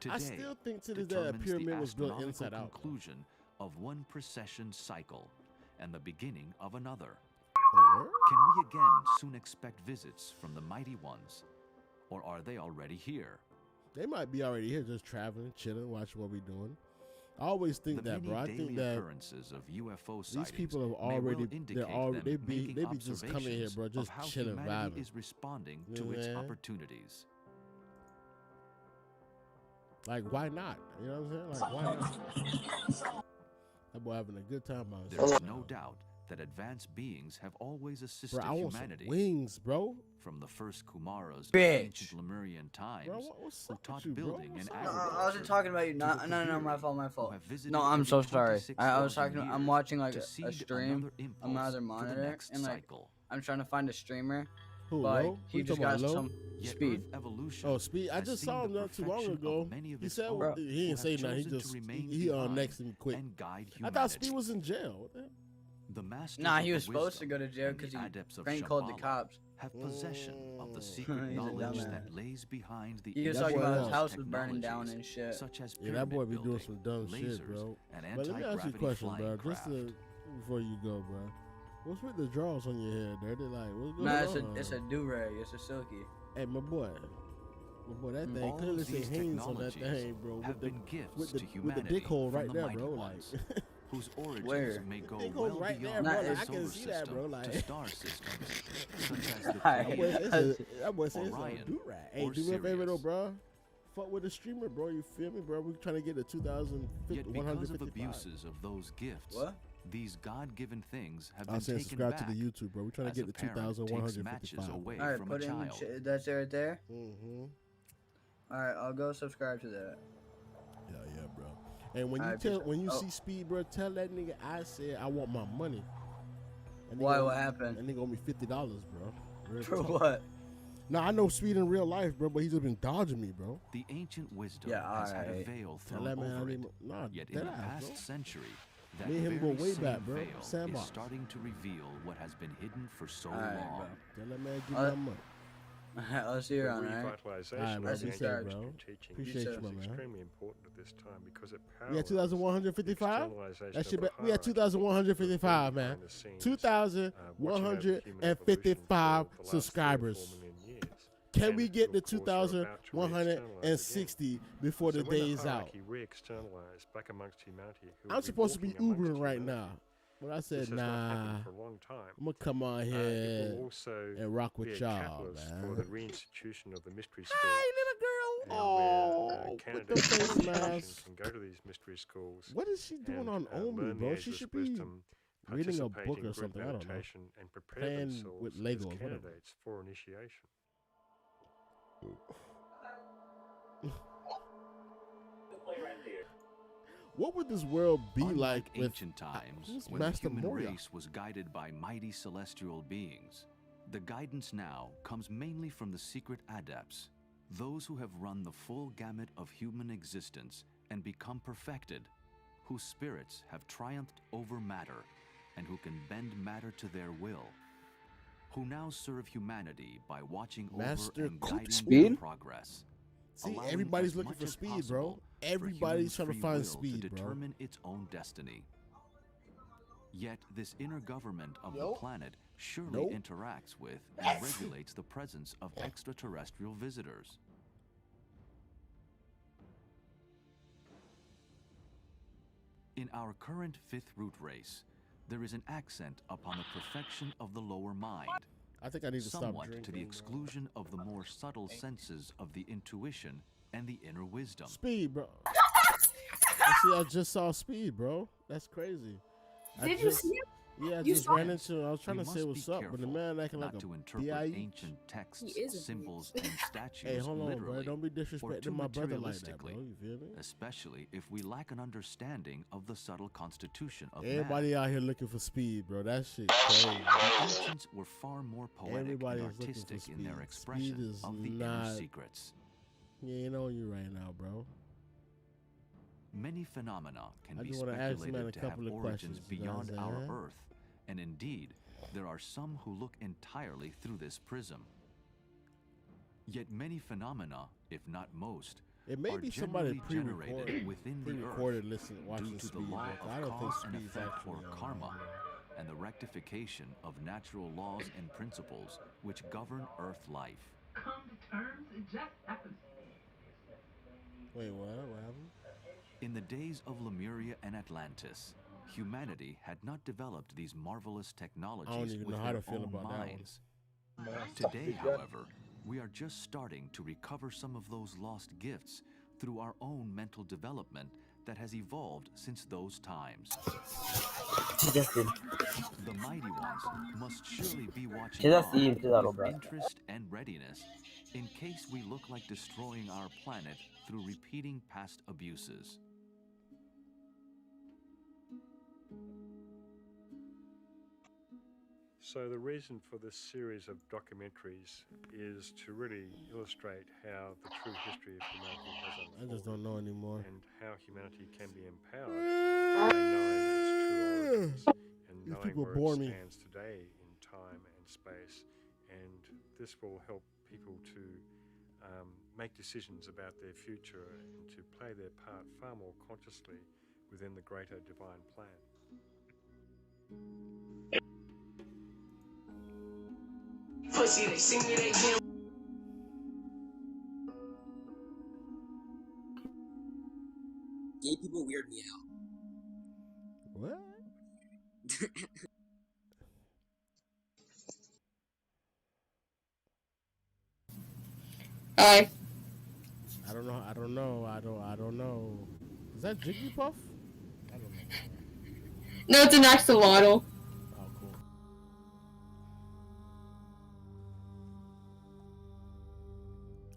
Today I still think to this day a determines pyramid the was built astronomical inside out. conclusion of one precession cycle and the beginning of another. Oh, word? Can we again soon expect visits from the mighty ones, or are they already here? They might be already here, just traveling, chilling, watching what we doing. I always think The that, many bro. I daily think that occurrences of UFO these sightings people have may well already, indicate they're all, them they be making just coming here, observations bro, of just how chilling, humanity vibing. is responding You to know what its I'm saying? opportunities. Like, why not? You know what I'm saying? Like, why not? That boy having a good time out There is no doubt that advanced beings have always assisted Bro, I want some humanity. wings, bro. From the first Kumaras of Bitch. ancient Lemurian times, Bro, what's who up taught with you, bro? building and What's up? agriculture. I wasn't talking about you. to No, the no, my Kabiri, fault, my who fault. have visited No, I'm every so sorry. I was 26,000 talking. I'm years watching like to a seed stream another on my impulse other for the monitor, next and like cycle. I'm trying to find a streamer, Who, but like, Lo? Who he you just talking got about, Lo? some Yet speed. Earth evolution Oh, speed. I has just seen saw the him not too long perfection ago. of many of He its said own he who didn't have say nothing. He chosen to just remain he behind next and quick. and guide I humanity. thought Speed was in jail. What the hell? The masters Nah, of he the was supposed to wisdom go to jail and the because he adepts of Frank called the Shambhala cops. have possession of the Mm. secret He's a knowledge dumbass. that lays behind the He was That talking boy about his else. house was burning down technologies and shit. such as Yeah, that boy be pyramid doing building, some dumb shit, lasers, bro. and But let me ask you a anti-gravity question, bro. flying Just craft. before you go, bro. What's with the draws on your head, there? They like, what's going Nah, on? it's a do-rag. It's a silky. Hey, my boy, that thing All clearly of say these Haynes on that technologies thing, bro. have been gifts with the to with the humanity dick hole from right the there, mighty bro. ones, Like, whose origins Where? may go dick hole well right there, beyond bro. the Like, I can solar see that, system bro. to Like, star systems such as the that boy, Pleiades, that boy says it's Orion, a do rag. Hey, or do me a favor though, Sirius. bro. Fuck with the streamer, bro. You feel me, bro? We trying to get to 2,050, Yet because of 155. abuses of those gifts, What? these God-given things have I been said taken subscribe back to the YouTube, bro. We trying to as get a to parent takes matches 2,155. away All right, from put a it in the child. that's it right there. Mm-hmm. All right, I'll go subscribe to that. Yeah, bro. And when you Alright, tell, peace when you out. see Speed, bro, tell that nigga I said I want my money. That nigga Why? owe- What happened? That nigga owe me $50, bro. Real For talk. what? Now I know Speed in real life, bro, but he's just been dodging me, bro. The ancient wisdom Yeah, has had a alright. veil Tell thrown that man I over need it. my, nah, Yet in dead the ass, past bro. century, that Me and him very go way same back, bro. veil Sandbox. is starting to reveal what has been hidden for so Alright, long. bro. Tell that man give Uh, me my money. Let's hear The on it. revitalization bro. of the Be ancient safe, mystery bro. teaching Appreciate you, is my man. extremely important at this time because it We had parallels 2,155. externalization That should of be. the We had 2,155, man. 2,155 subscribers. Can we get to 2,160 before the day is out? Back amongst humanity, I'm supposed to be Ubering right now, but I said, nah, I'm gonna come on here and rock with y'all, man. for the reinstitution of the mystery school. Hi, little girl. Oh, with the face mask. Can go to these mystery schools. What is she doing on Omi, bro? She should be reading a book or something. I don't know. And prepare Playing themselves with as Legos, whatever. candidates for initiation. What would this world be like with ancient times when the Master human Moria? race was guided by mighty celestial beings? The guidance now comes mainly from the secret adepts, those who have run the full gamut of human existence and become perfected, whose spirits have triumphed over matter and who can bend matter to their will, who now serve humanity by watching Master over and Coop guiding Speed? their progress. See, allowing everybody's as looking much for as speed, bro. possible for Everybody's trying human to free find will speed, to bro. determine its own destiny. Yet this inner government of the planet surely interacts with and regulates the presence of extraterrestrial visitors. In our current fifth root race, there is an accent upon the perfection of the lower mind. I think I need to stop somewhat drinking, to the bro. exclusion of the more subtle senses of the intuition and the inner wisdom. Speed, bro. I just saw Speed, bro. That's crazy. Did you see it? Yeah, I You just saw ran it? into him. I was trying We to say must what's be up, but the man acting not like to a interpret DIE. ancient texts, He is a symbols, and statues Hey, hold on, bro. literally, Don't be or disrespecting too my brother like that, bro. materialistically, You feel me? especially if we lack an understanding of the subtle constitution of Everybody man. out here looking for speed, bro. That shit crazy. The ancients were far more poetic Everybody and is looking for artistic in their speed. expression Speed is of the not- inner secrets. He ain't on you right now, bro. Many phenomena can I be just wanna ask the man speculated a to have couple of origins questions, you know what beyond I'm our saying? Earth, and indeed, there are some who look entirely through this prism. Yet many phenomena, if not most, It may are be somebody generally generated pre-recorded, within the pre-recorded Earth listening, watching due to the Speed. law Bro. I of don't think cause and Speed's effect actually or on karma, there. and the rectification of natural laws and principles which govern Earth life. Come to terms, it just happens. Wait, what? What happened? In the days of Lemuria and Atlantis, humanity had not developed these marvelous technologies even with know how their to feel own about that one. minds. Today, however, we are just starting to recover some of those lost gifts through our own mental development that has evolved since those times. The mighty ones must surely be watching on with interest and readiness in case we look like destroying our planet through repeating past abuses. So the reason for this series of documentaries is to really illustrate how the true history of humanity has unfolded. I just don't know anymore. And how humanity can be empowered by knowing its true origins and These knowing people where bore it me. stands today in time and space. And this will help people to make decisions about their future and to play their part far more consciously within the greater divine plan. Pussy, they see me, they get. Gay people weird me out. What? Hi. I don't know. I don't know. I don't know. Is that Jigglypuff? I don't know. No, it's an axolotl. Oh, cool.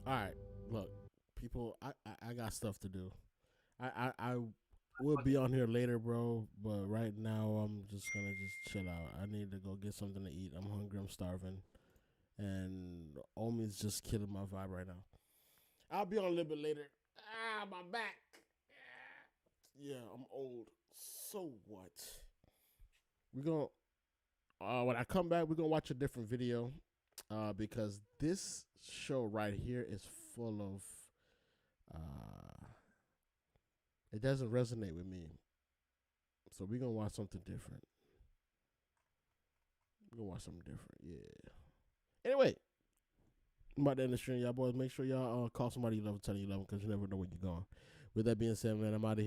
All right, look, people. I got stuff to do. I will be on here later, bro. But right now, I'm just gonna chill out. I need to go get something to eat. I'm hungry. I'm starving, and Omi's just killing my vibe right now. I'll be on a little bit later. Ah, my back. Yeah, I'm old. So what? We're gonna when I come back, we're gonna watch a different video. Because this show right here is full of it doesn't resonate with me. So we're gonna watch something different. Yeah. Anyway, I'm about to end the stream, y'all boys. Make sure y'all call somebody you love and tell them you love them, because you never know where you're going. With that being said, man, I'm out of here.